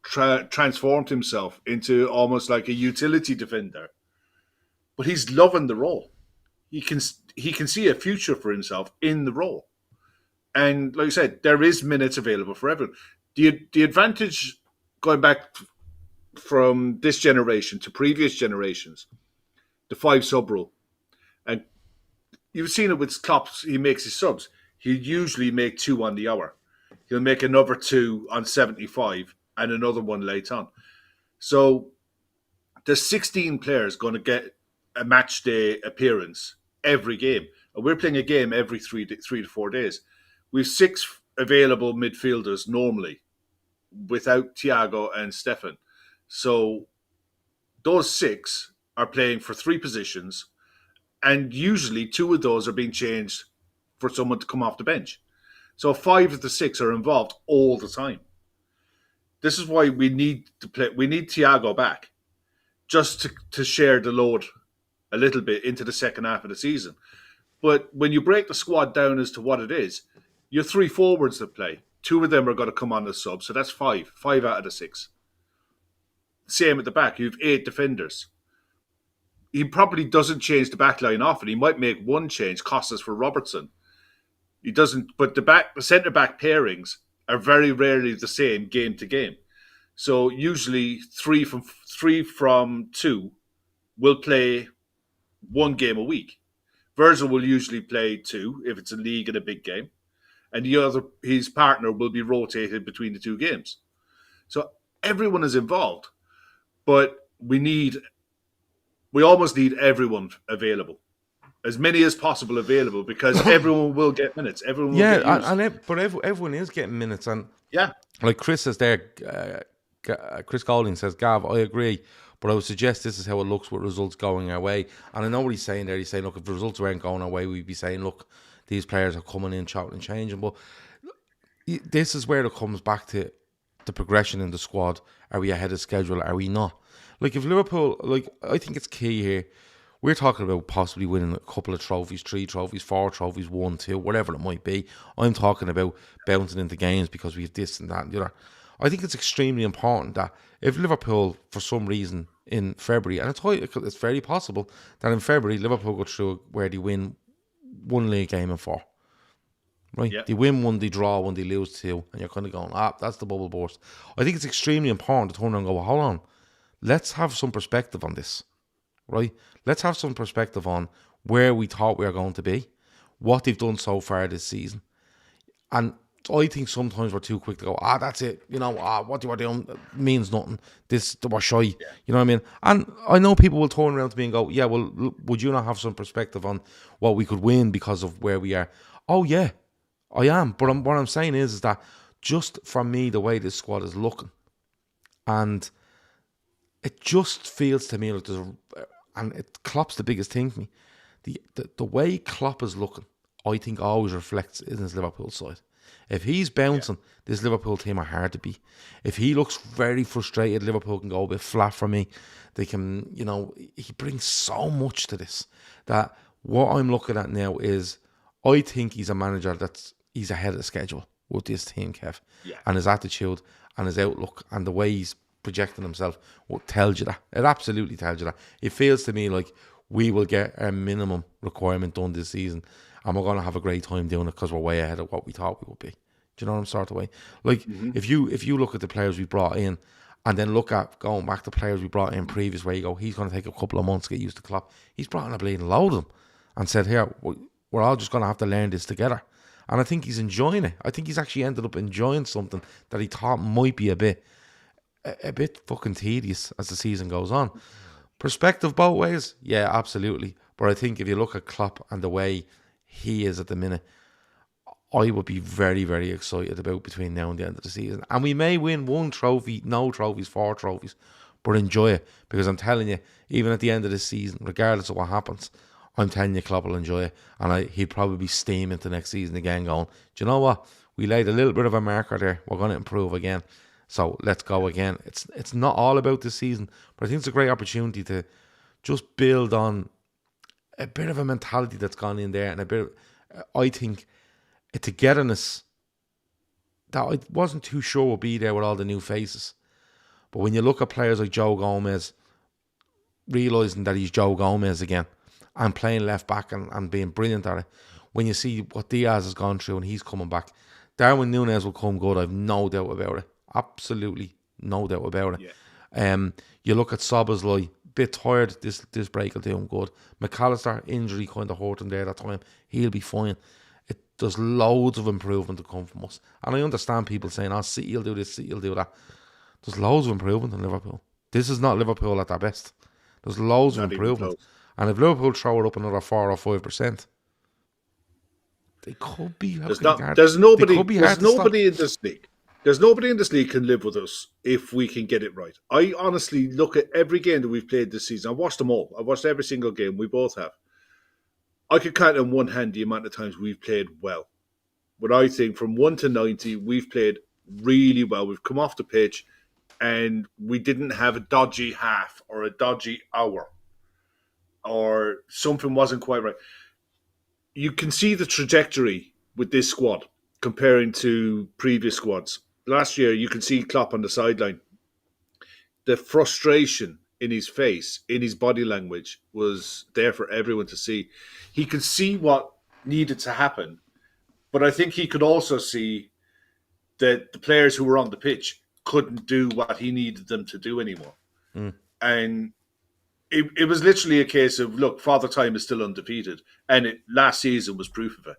transformed himself into almost like a utility defender, but he's loving the role. He can see a future for himself in the role. And like I said, there is minutes available for everyone. The advantage going back from this generation to previous generations, the 5 sub rule, and you've seen it with Klopp. He makes his subs. He'll usually make 2 on the hour. He'll make another 2 on 75 and another one late on. So there's 16 players going to get a match day appearance every game. And we're playing a game every 3 to 4 days. We've 6 available midfielders normally without Thiago and Stefan. So those 6 are playing for 3 positions, and usually 2 of those are being changed for someone to come off the bench. So 5 of the 6 are involved all the time. This is why we need to play. We need Thiago back just to share the load a little bit into the second half of the season. But when you break the squad down as to what it is, you're 3 forwards that play. 2 of them are going to come on the sub, so that's 5 out of the 6. Same at the back. You have 8 defenders. He probably doesn't change the back line often. He might make one change, Costas for Robertson. He doesn't, but the centre back pairings are very rarely the same game to game. So usually 3 from 2 will play 1 game a week. Virgil will usually play 2 if it's a league and a big game, and his partner will be rotated between the 2 games. So everyone is involved, but we almost need everyone available. As many as possible available, because everyone will get minutes. Everyone will get used. But everyone is getting minutes. And yeah, like Chris is there, Chris Golding says, Gav, I agree, but I would suggest this is how it looks with results going our way. And I know what he's saying there. He's saying, look, if the results weren't going our way, we'd be saying, look, these players are coming in, chopping and changing. But this is where it comes back to the progression in the squad. Are we ahead of schedule? Are we not? Like, if Liverpool, I think it's key here. We're talking about possibly winning a couple of trophies, 3 trophies, 4 trophies, 1, 2, whatever it might be. I'm talking about bouncing into games because we have this and that and the other. I think it's extremely important that if Liverpool, for some reason, in February, and it's very possible that in February, Liverpool go through where they win 1 league game in 4. Right? Yeah. They win 1, they draw 1, they lose 2, and you're kind of going, that's the bubble burst. I think it's extremely important to turn around and go, well, hold on, let's have some perspective on this. Right? Let's have some perspective on where we thought we were going to be, what they've done so far this season. And I think sometimes we're too quick to go, that's it. What you are doing means nothing. This, we're shy. Yeah. You know what I mean? And I know people will turn around to me and go, yeah, well, would you not have some perspective on what we could win because of where we are? Oh, yeah, I am. But what I'm saying is that just from me, the way this squad is looking, and it just feels to me like Klopp's the biggest thing for me. The way Klopp is looking, I think always reflects in his Liverpool side. If he's bouncing, this Liverpool team are hard to beat. If he looks very frustrated, Liverpool can go a bit flat for me. They can, he brings so much to this that what I'm looking at now is I think he's a manager he's ahead of the schedule with this team, Kev. Yeah. And his attitude and his outlook and the way he's projecting himself tells you that. It absolutely tells you that. It feels to me like we will get a minimum requirement done this season, and we're going to have a great time doing it because we're way ahead of what we thought we would be. Do you know what I'm sort of way? Like, if you look at the players we brought in, and then look at going back to players we brought in previous, where you go, he's going to take a couple of months to get used to Klopp. He's brought in a bleeding load of them and said, here, we're all just going to have to learn this together. And I think he's enjoying it. I think he's actually ended up enjoying something that he thought might be a bit fucking tedious as the season goes on. Perspective both ways? Yeah, absolutely. But I think if you look at Klopp and the way he is at the minute, I would be very, very excited about between now and the end of the season. And we may win 1 trophy, no trophies, 4 trophies, but enjoy it. Because I'm telling you, even at the end of the season, regardless of what happens, I'm telling you, Klopp will enjoy it. And he'd probably be steaming into next season again going, do you know what? We laid a little bit of a marker there. We're going to improve again. So let's go again. It's not all about this season, but I think it's a great opportunity to just build on a bit of a mentality that's gone in there, and a bit of, I think, a togetherness that I wasn't too sure would be there with all the new faces. But when you look at players like Joe Gomez, realising that he's Joe Gomez again, and playing left back and being brilliant at it, when you see what Diaz has gone through and he's coming back, Darwin Núñez will come good. I've no doubt about it. Absolutely no doubt about it. Yeah. You look at Szoboszlai, bit tired. This break will do him good. McAllister, injury kind of hurt him there that time. He'll be fine. There's loads of improvement to come from us. And I understand people saying, oh, City will do this, City will do that. There's loads of improvement in Liverpool. This is not Liverpool at their best. There's loads of improvement. And if Liverpool throw it up another 4 or 5%, they could be. There's nobody in this league. There's nobody in this league can live with us if we can get it right. I honestly look at every game that we've played this season. I've watched them all. I've watched every single game. We both have. I could count on one hand the amount of times we've played well. But I think from 1 to 90, we've played really well. We've come off the pitch and we didn't have a dodgy half or a dodgy hour or something wasn't quite right. You can see the trajectory with this squad comparing to previous squads. Last year, you can see Klopp on the sideline. The frustration in his face, in his body language, was there for everyone to see. He could see what needed to happen, but I think he could also see that the players who were on the pitch couldn't do what he needed them to do anymore. And it was literally a case of, look, Father Time is still undefeated. And last season was proof of it.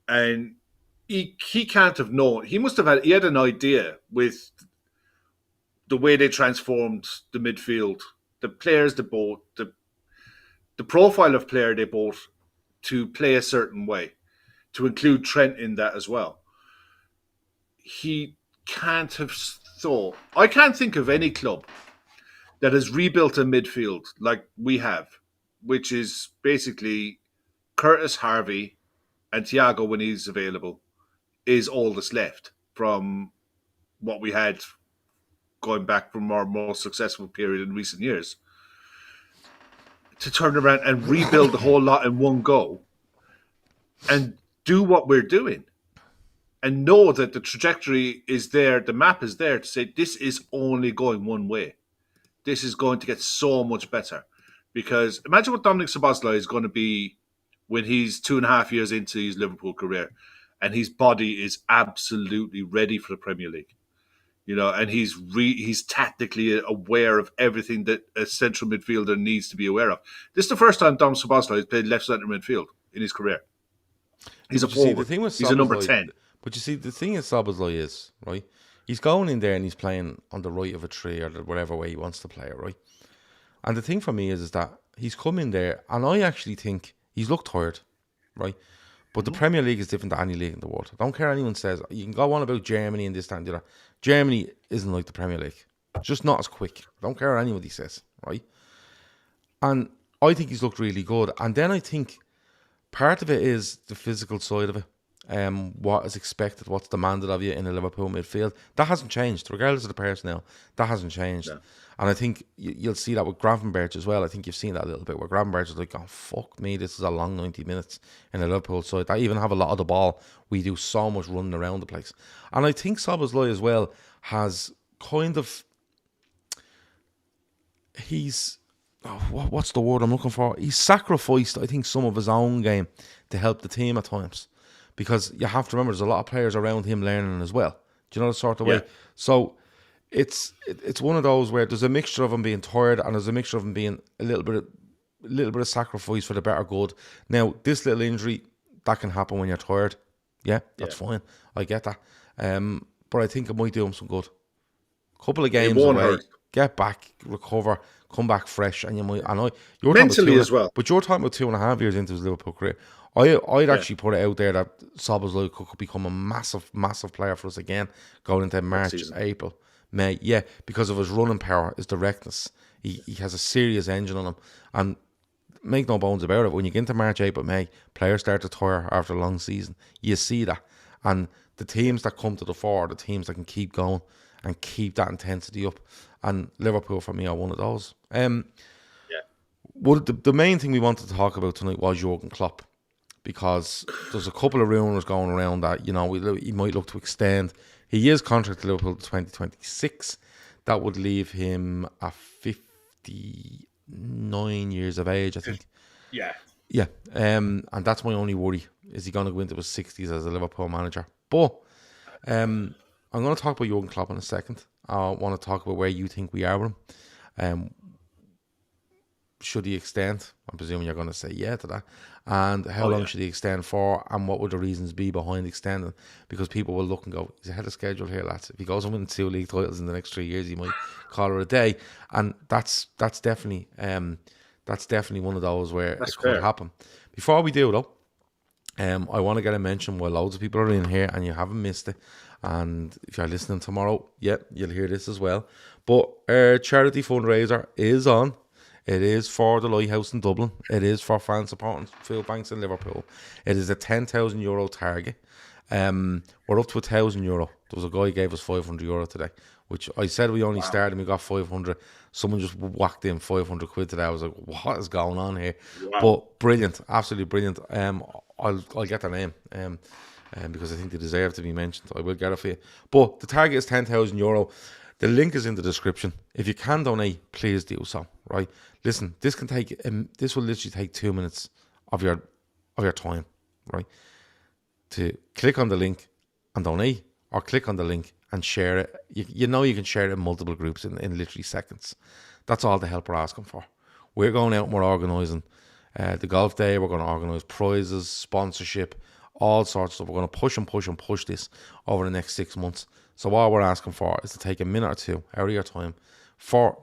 And he can't have known. He had an idea with the way they transformed the midfield, the players they bought, the profile of player they bought to play a certain way, to include Trent in that as well. He can't have thought. I can't think of any club that has rebuilt a midfield like we have, which is basically Curtis Harvey and Thiago when he's available, is all that's left from what we had going back from our most successful period in recent years. To turn around and rebuild the whole lot in one go and do what we're doing and know that the trajectory is there, the map is there to say this is only going one way. This is going to get so much better. Because imagine what Dominic Szoboszlai is going to be when he's 2.5 years into his Liverpool career and his body is absolutely ready for the Premier League. You know, and he's tactically aware of everything that a central midfielder needs to be aware of. This is the first time Dom Szoboszlai has played left centre midfield in his career. He's a forward. He's a number 10. But you see, the thing is Szoboszlai is, right? He's going in there and he's playing on the right of a tree or whatever way he wants to play it, right? And the thing for me is that he's come in there and I actually think he's looked tired, right? But the Premier League is different to any league in the world. I don't care what anyone says. You can go on about Germany and this, that, and the other. Germany isn't like the Premier League. It's just not as quick. I don't care what anybody says, right? And I think he's looked really good. And then I think part of it is the physical side of it. What is expected, what's demanded of you in a Liverpool midfield. That hasn't changed, regardless of the personnel. That hasn't changed. No. And I think you'll see that with Gravenberch as well. I think you've seen that a little bit where Gravenberch is like, oh, fuck me, this is a long 90 minutes in a Liverpool side. I even have a lot of the ball. We do so much running around the place. And I think Szoboszlai as well has kind of... what's the word I'm looking for? He's sacrificed, I think, some of his own game to help the team at times. Because you have to remember, there's a lot of players around him learning as well. Do you know the sort of way? So it's one of those where there's a mixture of him being tired and there's a mixture of him being a little bit of sacrifice for the better good. Now, this little injury, that can happen when you're tired. Yeah, that's fine. I get that. But I think it might do him some good. Couple of games away, get back, recover, come back fresh, and you might. I know you're mentally as well. But you're talking about 2.5 years into his Liverpool career. I'd actually put it out there that Szoboszlai could become a massive, massive player for us again going into March, April, May. Yeah, because of his running power, his directness. He has a serious engine on him. And make no bones about it, when you get into March, April, May, players start to tire after a long season. You see that. And the teams that come to the fore are the teams that can keep going and keep that intensity up. And Liverpool, for me, are one of those. Well, the main thing we wanted to talk about tonight was Jurgen Klopp. Because there's a couple of rumours going around that, you know, he might look to extend. He is contracted to Liverpool to 2026. That would leave him at 59 years of age, I think. Yeah. And that's my only worry. Is he going to go into his 60s as a Liverpool manager? But I'm going to talk about Jurgen Klopp in a second. I want to talk about where you think we are with him. Should he extend? I'm presuming you're going to say yeah to that. And how long should he extend for? And what would the reasons be behind extending? Because people will look and go, he's ahead of schedule here, lads. If he goes and wins 2 league titles in the next 3 years, he might call it a day. And that's definitely one of those where it could happen. Before we do though, I want to get a mention while loads of people are in here and you haven't missed it. And if you're listening tomorrow, you'll hear this as well. But our charity fundraiser is on. It is for the Lighthouse in Dublin. It is for Franz supporting field banks in Liverpool. It is a €10,000 target. We're up to €1,000. There was a guy who gave us €500 today, which I said we only started and we got 500. Someone just whacked in 500 quid today. I was like, what is going on here? Wow. But brilliant, absolutely brilliant. I'll get their name because I think they deserve to be mentioned. I will get it for you. But the target is €10,000. The link is in the description. If you can donate, please do so. Right? Listen, this will literally take 2 minutes of your time, right? To click on the link and donate, or click on the link and share it. You can share it in multiple groups in literally seconds. That's all the help we're asking for. We're going out and we're organising the golf day. We're going to organise prizes, sponsorship, all sorts of stuff. We're going to push this over the next 6 months. So all we're asking for is to take a minute or two out of your time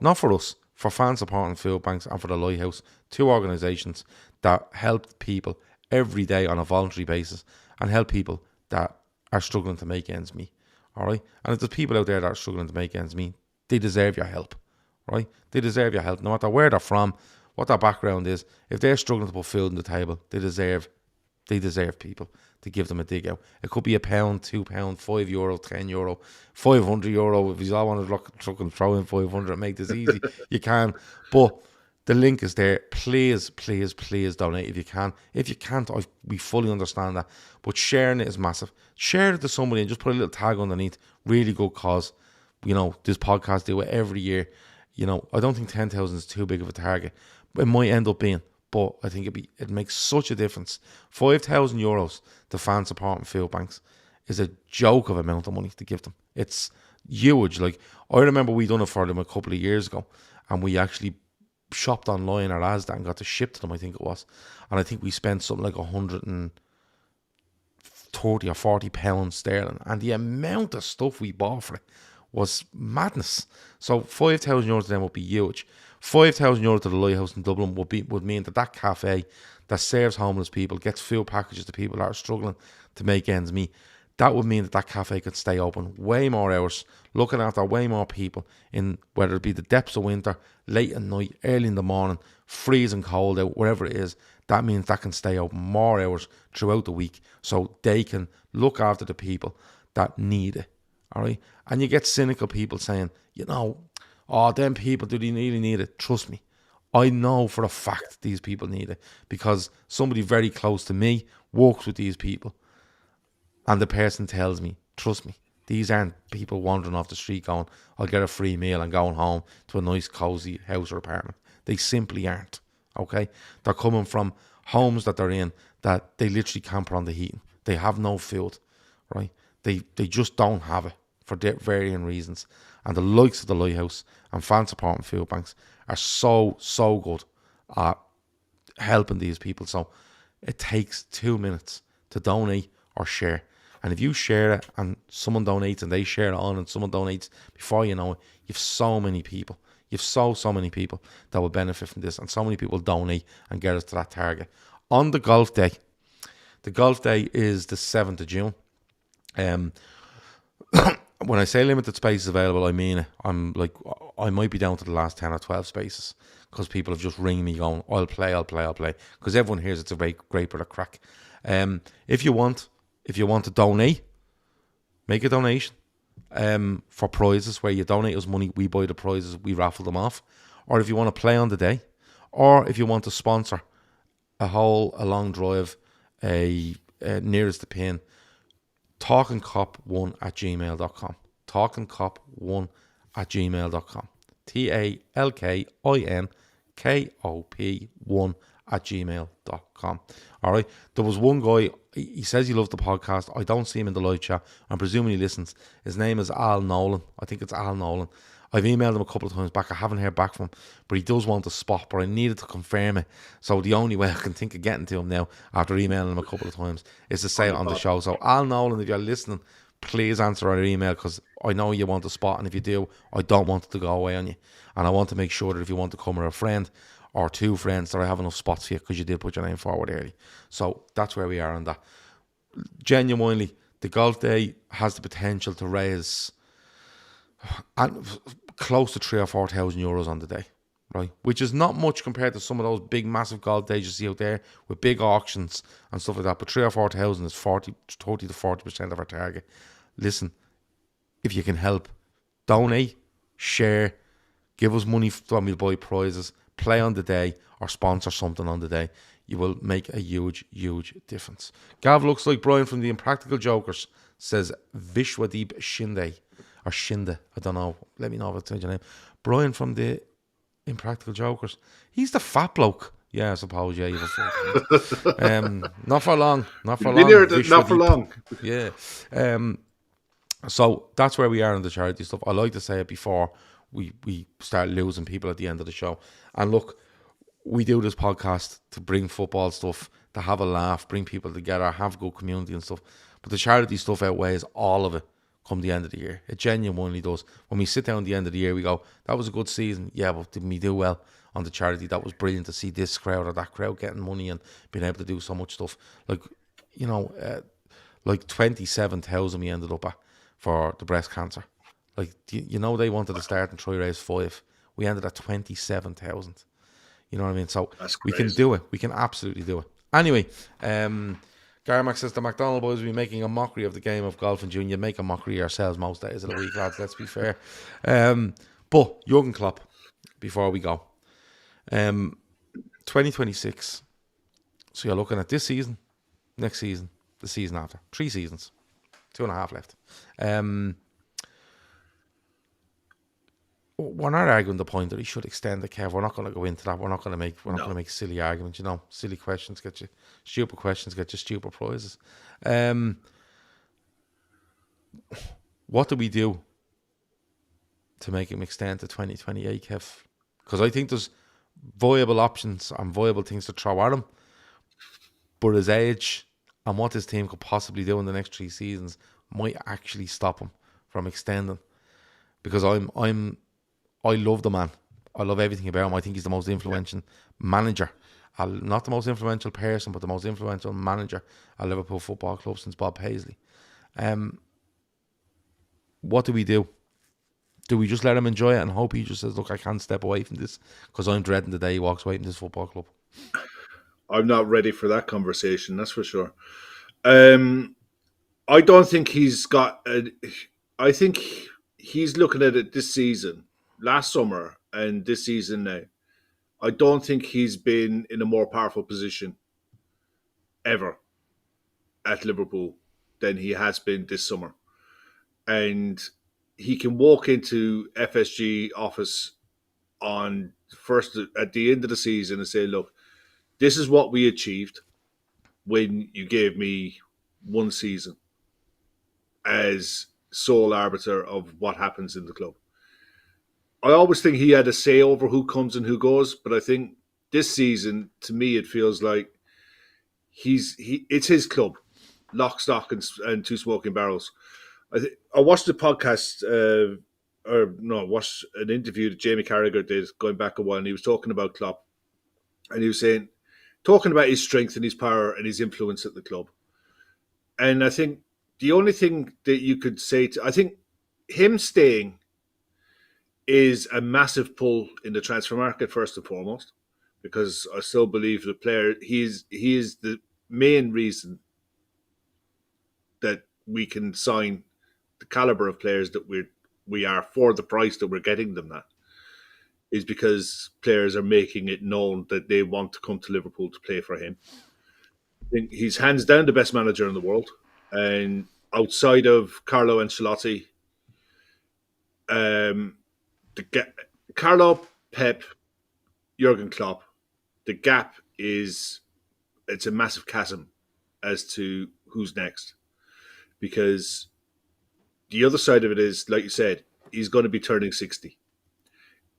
not for us, for fans supporting field banks and for the Lighthouse, 2 organisations that help people every day on a voluntary basis and help people that are struggling to make ends meet. All right? And if there's people out there that are struggling to make ends meet, they deserve your help. Right? They deserve your help, no matter where they're from, what their background is. If they're struggling to put food on the table, they deserve people to give them a dig out. It could be £1, £2, €5, €10, €500. If you all want to truck and throw in 500 and make this easy, you can. But the link is there. Please donate if you can. If you can't, we fully understand that. But sharing it is massive. Share it to somebody and just put a little tag underneath. Really good cause. This podcast do it every year. I don't think 10,000 is too big of a target. It might end up being. But I think it makes such a difference. €5,000 to fan supporting field banks is a joke of amount of money to give them. It's huge. Like, I remember we done it for them a couple of years ago, and we actually shopped online or Asda and got to ship to them, I think it was. And I think we spent something like 130 or 40 pounds sterling. And the amount of stuff we bought for it was madness. So €5,000 to them would be huge. €5,000 to the Lighthouse in Dublin would mean that cafe that serves homeless people, gets food packages to people that are struggling to make ends meet. That would mean that cafe could stay open way more hours, looking after way more people in whether it be the depths of winter, late at night, early in the morning, freezing cold out, wherever it is. That means that can stay open more hours throughout the week so they can look after the people that need it. All right? And you get cynical people saying, them people, do they really need it? Trust me, I know for a fact these people need it because somebody very close to me works with these people and the person tells me, trust me, these aren't people wandering off the street going, I'll get a free meal and going home to a nice cozy house or apartment. They simply aren't, okay? They're coming from homes that they're in that they literally can't put on the heating. They have no food, right? They just don't have it for varying reasons. And the likes of the Lighthouse and fan supporting field banks are so good at helping these people. So it takes 2 minutes to donate or share. And if you share it and someone donates and they share it on and someone donates, before you know it, you've so many people. You've so many people that will benefit from this. And so many people donate and get us to that target. On the golf day is the 7th of June. When I say limited spaces available, I mean it. I might be down to the last 10 or 12 spaces because people have just ringed me going, I'll play. Because everyone hears it's a great bit of crack. If you want to donate, make a donation for prizes where you donate us money, we buy the prizes, we raffle them off. Or if you want to play on the day, or if you want to sponsor a long drive, nearest the pin, Talkin Kop1 at gmail.com. Talkin Kop1 at gmail.com. TalkinKop1 gmail.com. All right. There was one guy, he says he loves the podcast. I don't see him in the live chat. I'm presuming he listens. His name is Al Nolan. I think it's Al Nolan. I've emailed him a couple of times back. I haven't heard back from him, but he does want a spot, but I needed to confirm it. So the only way I can think of getting to him now, after emailing him a couple of times, is to say it on the show. So Al Nolan, if you're listening, please answer our email, because I know you want a spot, and if you do, I don't want it to go away on you. And I want to make sure that if you want to come with a friend or two friends, that I have enough spots for you, because you did put your name forward early. So that's where we are on that. Genuinely, the golf day has the potential to raise close to 3,000 or 4,000 euros on the day, right? Which is not much compared to some of those big, massive golf days you see out there with big auctions and stuff like that. But 3,000 or 4,000 is 30 to 40% of our target. Listen, if you can help, donate, share, give us money when we buy prizes, play on the day, or sponsor something on the day. You will make a huge, huge difference. Gav looks like Brian from the Impractical Jokers, says Vishwadeep Shinde. Or Shinde, I don't know. Let me know if I said your name. Brian from the Impractical Jokers. He's the fat bloke. Yeah, I suppose. Yeah, you've a not for long. Not for long. Not for long. Yeah. So that's where we are on the charity stuff. I like to say it before we start losing people at the end of the show. And look, we do this podcast to bring football stuff, to have a laugh, bring people together, have good community and stuff. But the charity stuff outweighs all of it come the end of the year. It genuinely does. When we sit down at the end of the year, we go, that was a good season. Yeah, but didn't we do well on the charity? That was brilliant to see this crowd or that crowd getting money and being able to do so much stuff. Like, you know, like 27,000 we ended up at for the breast cancer. Like, you know, they wanted to start and try raise 5. We ended at 27,000. You know what I mean? So we can do it. We can absolutely do it. Anyway, Garmack says the McDonald boys will be making a mockery of the game of golf in June. You make a mockery yourselves most days of the week, lads. Let's be fair. But Jurgen Klopp, before we go, 2026. So you're looking at this season, next season, the season after. 3 seasons, 2.5 left. We're not arguing the point that he should extend the Kev. We're not going to go into that. We're not going to make silly arguments. You know, silly questions get you stupid questions, get you stupid prizes. What do we do to make him extend to 2028, Kev? Because I think there's viable options and viable things to throw at him, but his age and what his team could possibly do in the next 3 seasons might actually stop him from extending. Because I love the man. I love everything about him. I think he's the most influential manager. Not the most influential person, but the most influential manager at Liverpool Football Club since Bob Paisley. What do we do? Do we just let him enjoy it and hope he just says, look, I can't step away from this because I'm dreading the day he walks away from this football club? I'm not ready for that conversation, that's for sure. I don't think he's got... I think he's looking at it this season, last summer and this season now. I don't think he's been in a more powerful position ever at Liverpool than he has been this summer. And he can walk into FSG office at the end of the season and say, look, this is what we achieved when you gave me 1 season as sole arbiter of what happens in the club. I always think he had a say over who comes and who goes, but I think this season, to me, it feels like it's his club, lock, stock, and 2 smoking barrels. I watched the podcast, watched an interview that Jamie Carragher did going back a while, and he was talking about Klopp, and he was talking about his strength and his power and his influence at the club. And I think the only thing that you could say I think him staying is a massive pull in the transfer market, first and foremost, because I still believe the player, he is the main reason that we can sign the caliber of players that we are for the price that we're getting them at, is because players are making it known that they want to come to Liverpool to play for him. I think he's hands down the best manager in the world, and outside of Carlo Ancelotti, Carlo, Pep, Jurgen Klopp, the gap it's a massive chasm as to who's next. Because the other side of it is, like you said, he's going to be turning 60.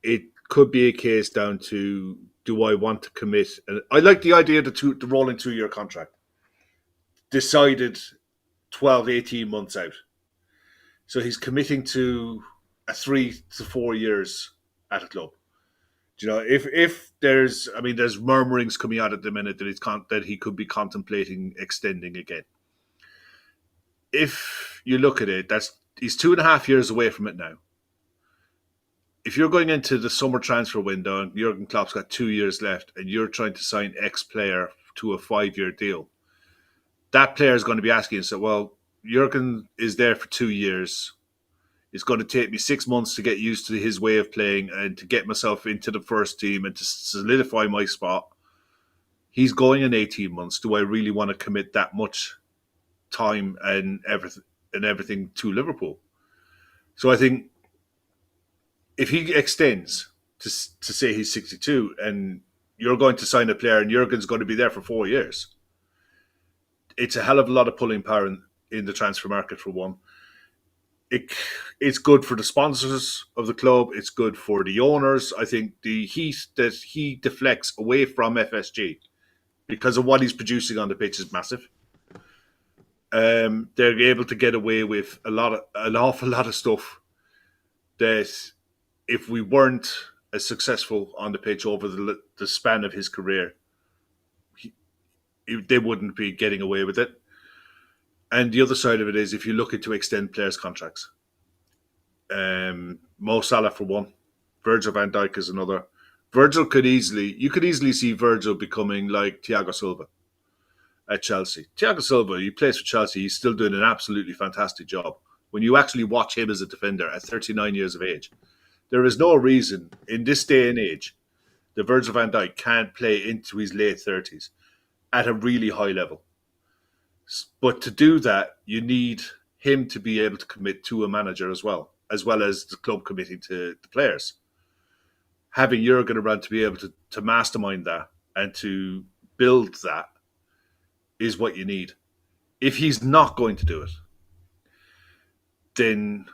It could be a case down to, do I want to commit? And I like the idea of the rolling 2-year contract. Decided 12, 18 months out. So he's committing to a 3 to 4 years at a club. You know, if there's murmurings coming out at the minute that he could be contemplating extending again. If you look at it, he's 2.5 years away from it now. If you're going into the summer transfer window and Jurgen Klopp's got 2 years left and you're trying to sign X player to a 5-year deal, that player is going to be asking himself, well, Jurgen is there for 2 years. It's going to take me 6 months to get used to his way of playing and to get myself into the first team and to solidify my spot. He's going in 18 months. Do I really want to commit that much time and everything to Liverpool? So I think if he extends to say he's 62 and you're going to sign a player and Jurgen's going to be there for 4 years, it's a hell of a lot of pulling power in the transfer market, for one. It's good for the sponsors of the club. It's good for the owners. I think the heat that he deflects away from FSG because of what he's producing on the pitch is massive. They're able to get away with an awful lot of stuff that if we weren't as successful on the pitch over the span of his career, they wouldn't be getting away with it. And the other side of it is, if you look to extend players' contracts, Mo Salah for one, Virgil van Dijk is another. You could easily see Virgil becoming like Thiago Silva at Chelsea. Thiago Silva, he plays for Chelsea. He's still doing an absolutely fantastic job. When you actually watch him as a defender at 39 years of age, there is no reason in this day and age that Virgil van Dijk can't play into his late 30s at a really high level. But to do that, you need him to be able to commit to a manager as well as the club committing to the players. Having Jurgen around to be able to mastermind that and to build that is what you need. If he's not going to do it, then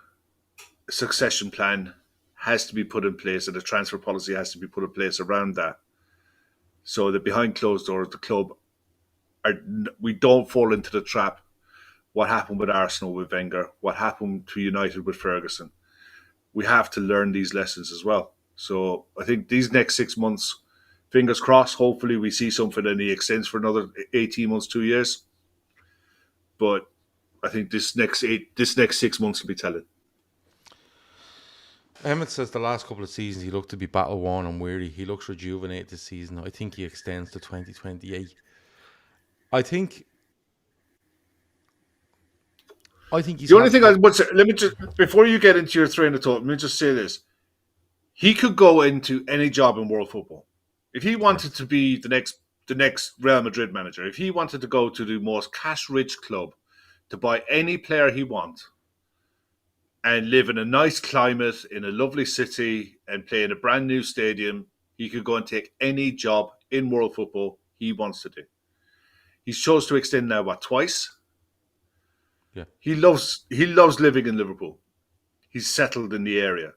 a succession plan has to be put in place and a transfer policy has to be put in place around that, so that behind closed doors, the club we don't fall into the trap. What happened with Arsenal with Wenger? What happened to United with Ferguson? We have to learn these lessons as well. So I think these next 6 months, fingers crossed, hopefully we see something and he extends for another 18 months, 2 years. But I think this next 6 months will be telling. Emmett says the last couple of seasons he looked to be battle worn and weary. He looks rejuvenated this season. I think he extends to 2028. I think he's... The only thing I would say, let me just, before you get into your train of thought, let me just say this. He could go into any job in world football. If he wanted to be the next Real Madrid manager, if he wanted to go to the most cash-rich club, to buy any player he wants, and live in a nice climate, in a lovely city, and play in a brand new stadium, he could go and take any job in world football he wants to do. He's chose to extend now, twice? Yeah. He loves living in Liverpool. He's settled in the area.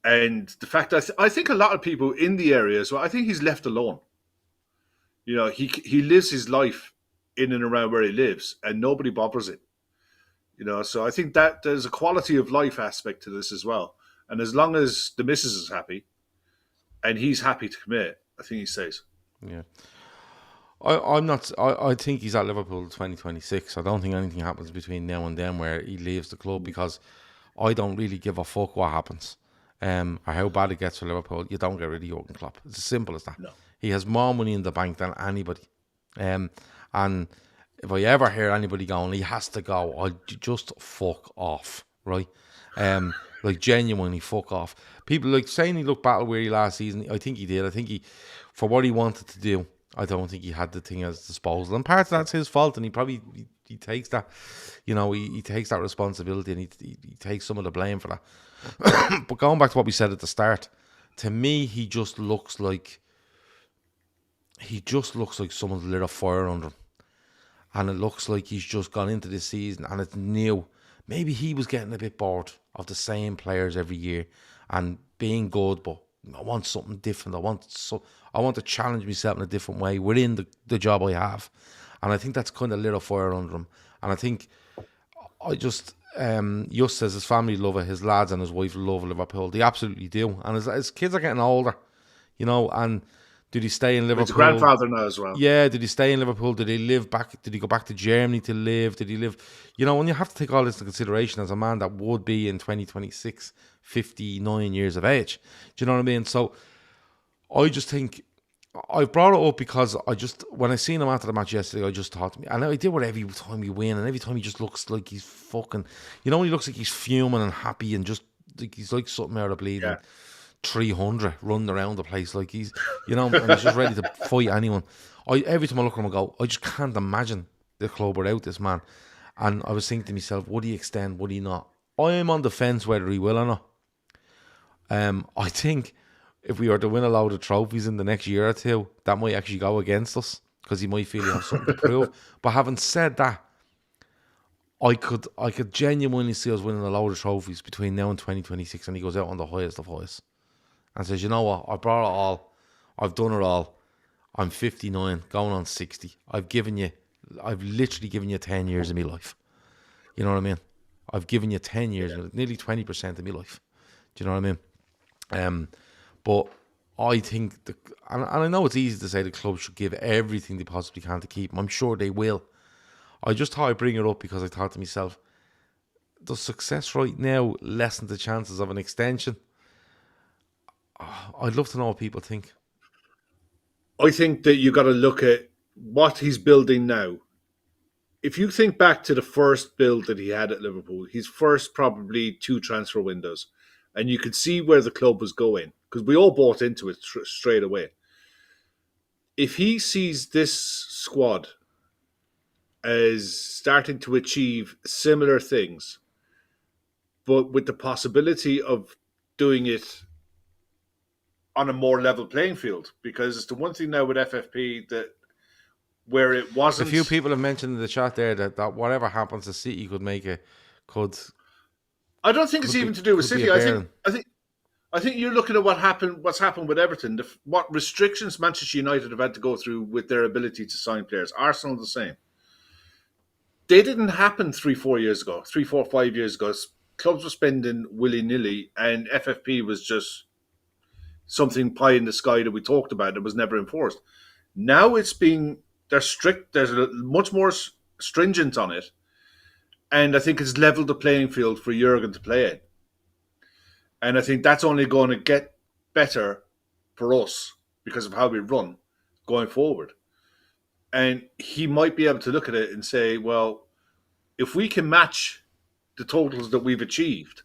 And the fact that I think a lot of people in the area as well, I think he's left alone. You know, he lives his life in and around where he lives and nobody bothers him. You know, so I think that there's a quality of life aspect to this as well. And as long as the missus is happy and he's happy to commit, I think he stays. Yeah. I'm not. I think he's at Liverpool 2026. I don't think anything happens between now and then where he leaves the club, because I don't really give a fuck what happens, or how bad it gets for Liverpool. You don't get rid of Jurgen Klopp. It's as simple as that. No. He has more money in the bank than anybody, and if I ever hear anybody going, he has to go, I'll just fuck off, right? Like genuinely fuck off. People like saying he looked battle weary last season. I think he did. I think he, for what he wanted to do, I don't think he had the thing at his disposal. And part of that's his fault, and he probably he takes that, you know, he takes that responsibility, and he takes some of the blame for that. But going back to what we said at the start, to me, he just looks like he just looks like someone's lit a fire under him. And it looks like he's just gone into this season and it's new. Maybe he was getting a bit bored of the same players every year and being good, but I want something different. I want to challenge myself in a different way within the job I have. And I think that's kind of lit a fire under him. And I think Just says his family love it, his lads and his wife love Liverpool. They absolutely do. And his kids are getting older, and did he stay in Liverpool? He's a grandfather now as well. Yeah, did he stay in Liverpool? Did he live back? Did he go back to Germany to live? Did he live? And you have to take all this into consideration as a man that would be in 2026, 59 years of age. Do you know what I mean? So I just think I brought it up because when I seen him after the match yesterday, I just thought to me, and I did what every time you win, and every time he just looks like he's fucking, he looks like he's fuming and happy and just like he's like something out of bleeding 300 running around the place like he's, and he's just ready to fight anyone. Every time I look at him, I go, I just can't imagine the club without this man. And I was thinking to myself, would he extend? Would he not? I am on the fence whether he will or not. I think if we were to win a load of trophies in the next year or two, that might actually go against us because he might feel he has something to prove. But having said that, I could genuinely see us winning a load of trophies between now and 2026, and he goes out on the highest of highs and says, you know what, I brought it all, I've done it all, I'm 59, going on 60. I've literally given you 10 years of my life. You know what I mean? I've given you 10 years, nearly 20% of my life. Do you know what I mean? But I think, and I know it's easy to say the club should give everything they possibly can to keep him. I'm sure they will. I just thought I'd bring it up because I thought to myself, does success right now lessen the chances of an extension? I'd love to know what people think. I think that you got to look at what he's building now. If you think back to the first build that he had at Liverpool, his first probably 2 transfer windows, and you could see where the club was going because we all bought into it straight away. If he sees this squad as starting to achieve similar things, but with the possibility of doing it on a more level playing field, because it's the one thing now with FFP that where it wasn't. A few people have mentioned in the chat there that whatever happens to City I don't think it's even to do with City. I think you're looking at what's happened with Everton, what restrictions Manchester United have had to go through with their ability to sign players. Arsenal the same. They didn't happen 3, 4 years ago, 3, 4, 5 years ago. Clubs were spending willy-nilly, and FFP was just something pie in the sky that we talked about that was never enforced. Now they're strict, they're much more stringent on it, and I think it's leveled the playing field for Jurgen to play in. And I think that's only going to get better for us because of how we run going forward. And he might be able to look at it and say, well, if we can match the totals that we've achieved,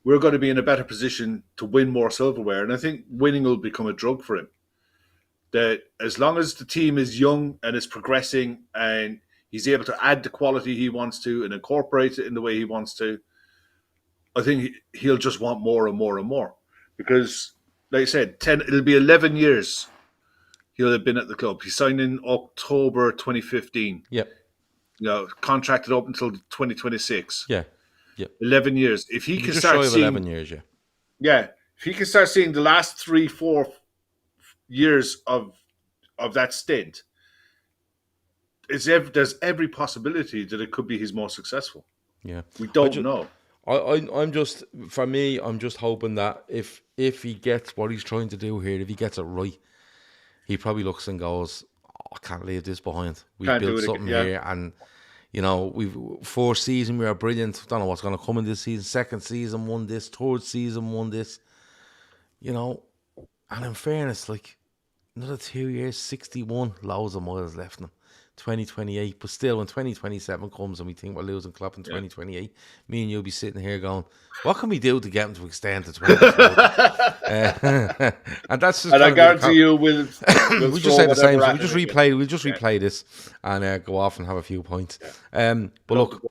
we're going to be in a better position to win more silverware. And I think winning will become a drug for him. That as long as the team is young and is progressing and he's able to add the quality he wants to and incorporate it in the way he wants to, I think he'll just want more and more and more. Because, like I said, it'll be 11 years he'll have been at the club. He signed in October 2015. Yep. Contracted up until 2026. Yeah. Yep. 11 years. If he can just start seeing 11 years, yeah. Yeah. If he can start seeing the last 3, 4 years of that stint, there's every possibility that it could be his most successful. Yeah. We don't know. I'm just hoping that if he gets what he's trying to do here, if he gets it right, he probably looks and goes, I can't leave this behind. We've built something here, and we've 4th season we are brilliant. Don't know what's going to come in this season. 2nd season won this. 3rd season won this. And in fairness, like another 2 years, 61, loads of miles left in him. 2028, but still, when 2027 comes and we think we're losing Klopp in 2028, me and you'll be sitting here going, what can we do to get him to extend to 2028? And that's just. And I guarantee you, we'll just say the same. So we'll just replay this and go off and have a few points. But look,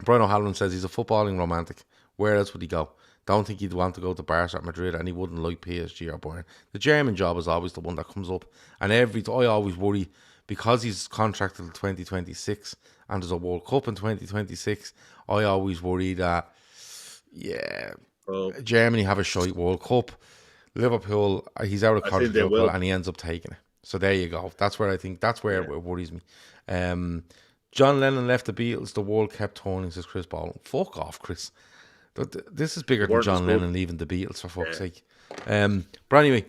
Brian O'Halloran says he's a footballing romantic. Where else would he go? Don't think he'd want to go to Barca or Madrid, and he wouldn't like PSG or Bayern. The German job is always the one that comes up, and I always worry because he's contracted till 2026, and there's a World Cup in 2026. I always worry that Germany have a shite World Cup. Liverpool, he's out of contract with Liverpool, and he ends up taking it. So there you go. That's where it worries me. John Lennon left the Beatles. The world kept turning, says Chris Ball. Fuck off, Chris. This is bigger than John Lennon leaving the Beatles, for fuck's sake. But anyway,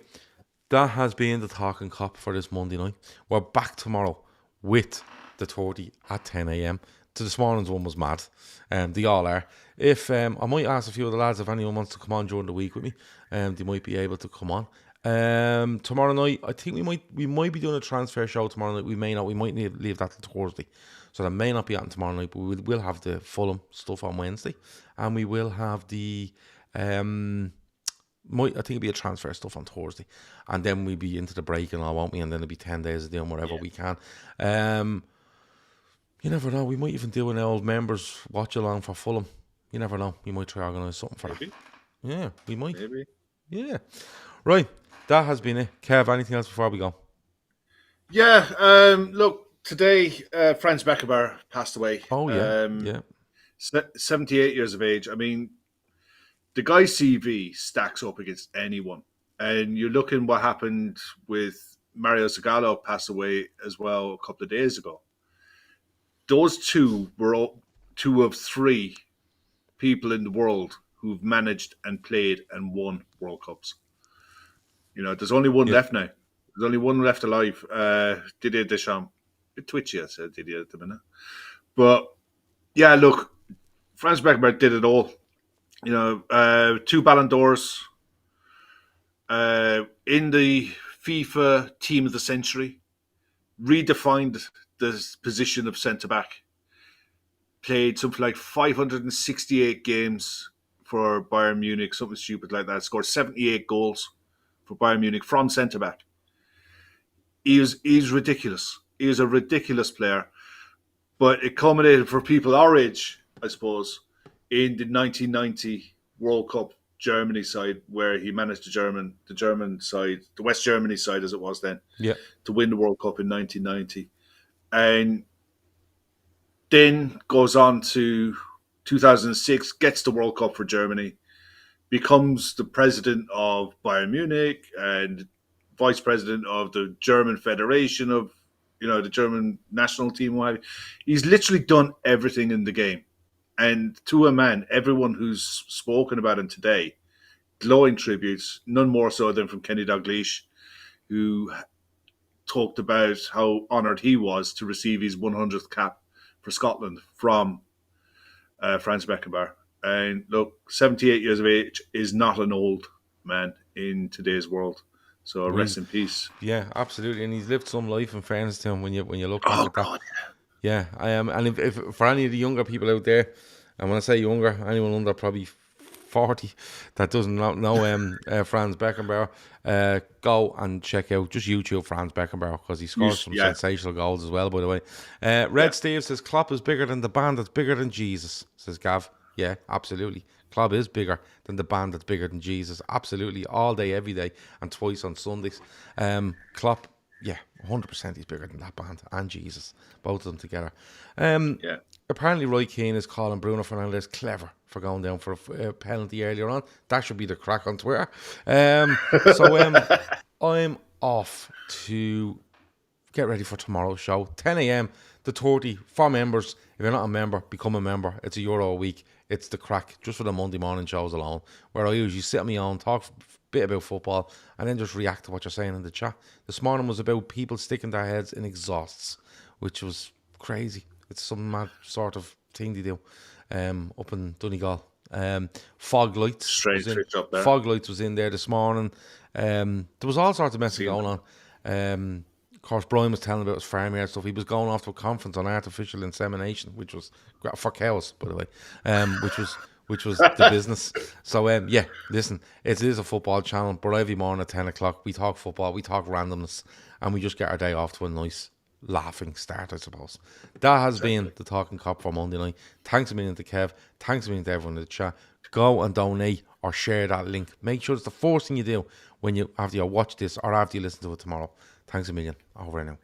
that has been the Talkin Kop for this Monday night. We're back tomorrow with the 30 at 10 a.m. So this morning's one was mad. They all are. If I might ask a few of the lads if anyone wants to come on during the week with me, they might be able to come on. Tomorrow night, I think we might be doing a transfer show tomorrow night. We may not. We might need to leave that till Thursday. So that may not be happening tomorrow night, but we'll have the Fulham stuff on Wednesday. And we will have the I think it'll be a transfer stuff on Thursday. And then we'll be into the break and all, won't we? And then it'll be 10 days of doing whatever we can. You never know. We might even do an old members watch along for Fulham. You never know. We might try to organise something for that. Yeah, we might. Maybe. Yeah. Right. That has been it. Kev, anything else before we go? Yeah. Look, today, Franz Beckenbauer passed away. Oh, yeah. 78 years of age. I mean, the guy's CV stacks up against anyone. And you're looking what happened with Mario Zagallo passed away as well a couple of days ago. Those two were two of three people in the world who've managed and played and won World Cups. You know, there's only one left now. There's only one left alive. Didier Deschamps. A bit twitchy, I said Didier at the minute. But, yeah, look, Franz Beckenbauer did it all. You know, 2 Ballon d'Ors. In the FIFA Team of the Century. Redefined the position of centre-back. Played something like 568 games for Bayern Munich, something stupid like that. Scored 78 goals for Bayern Munich from centre-back. He's ridiculous. He is a ridiculous player. But it culminated for people our age, I suppose, in the 1990 World Cup Germany side, where he managed the German side, the West Germany side as it was then, to win the World Cup in 1990. And then goes on to 2006, gets the World Cup for Germany, becomes the president of Bayern Munich and vice president of the German Federation of, you know, the German national team. He's literally done everything in the game. And to a man, everyone who's spoken about him today, glowing tributes, none more so than from Kenny Dalglish, who talked about how honoured he was to receive his 100th cap for Scotland from Franz Beckenbauer. And look, 78 years of age is not an old man in today's world. So rest in peace. Yeah, absolutely. And he's lived some life, in fairness to him, when you look back at that. Yeah, I am. And if for any of the younger people out there, and when I say younger, anyone under probably 40 that doesn't know Franz Beckenbauer, go and check out just YouTube Franz Beckenbauer, because he scores some sensational goals as well, by the way. Red Steve says Klopp is bigger than the band that's bigger than Jesus, says Gav. Yeah, absolutely. Klopp is bigger than the band that's bigger than Jesus. Absolutely. All day, every day, and twice on Sundays. Klopp, yeah, 100% he's bigger than that band and Jesus. Both of them together. Apparently Roy Keane is calling Bruno Fernandes clever for going down for a penalty earlier on. That should be the crack on Twitter. So I'm off to get ready for tomorrow's show. 10 a.m, the 30 for members. If you're not a member, become a member. It's €1 a week. It's the crack, just for the Monday morning shows alone, where I usually sit on my own, talk a bit about football, and then just react to what you're saying in the chat. This morning was about people sticking their heads in exhausts, which was crazy. It's some mad sort of thing they do up in Donegal. Fog lights. Strange switch up there. Fog lights was in there this morning. There was all sorts of messing going on. Of course, Brian was telling about his farmyard stuff. He was going off to a conference on artificial insemination, which was for cows, by the way, which was the business. So, yeah, listen, it is a football channel, but every morning at 10 o'clock, we talk football, we talk randomness, and we just get our day off to a nice, laughing start, I suppose. That has been the Talkin Kop for Monday night. Thanks a million to Kev. Thanks a million to everyone in the chat. Go and donate or share that link. Make sure it's the first thing you do when you after you watch this or after you listen to it tomorrow. Thanks a million. Over and out.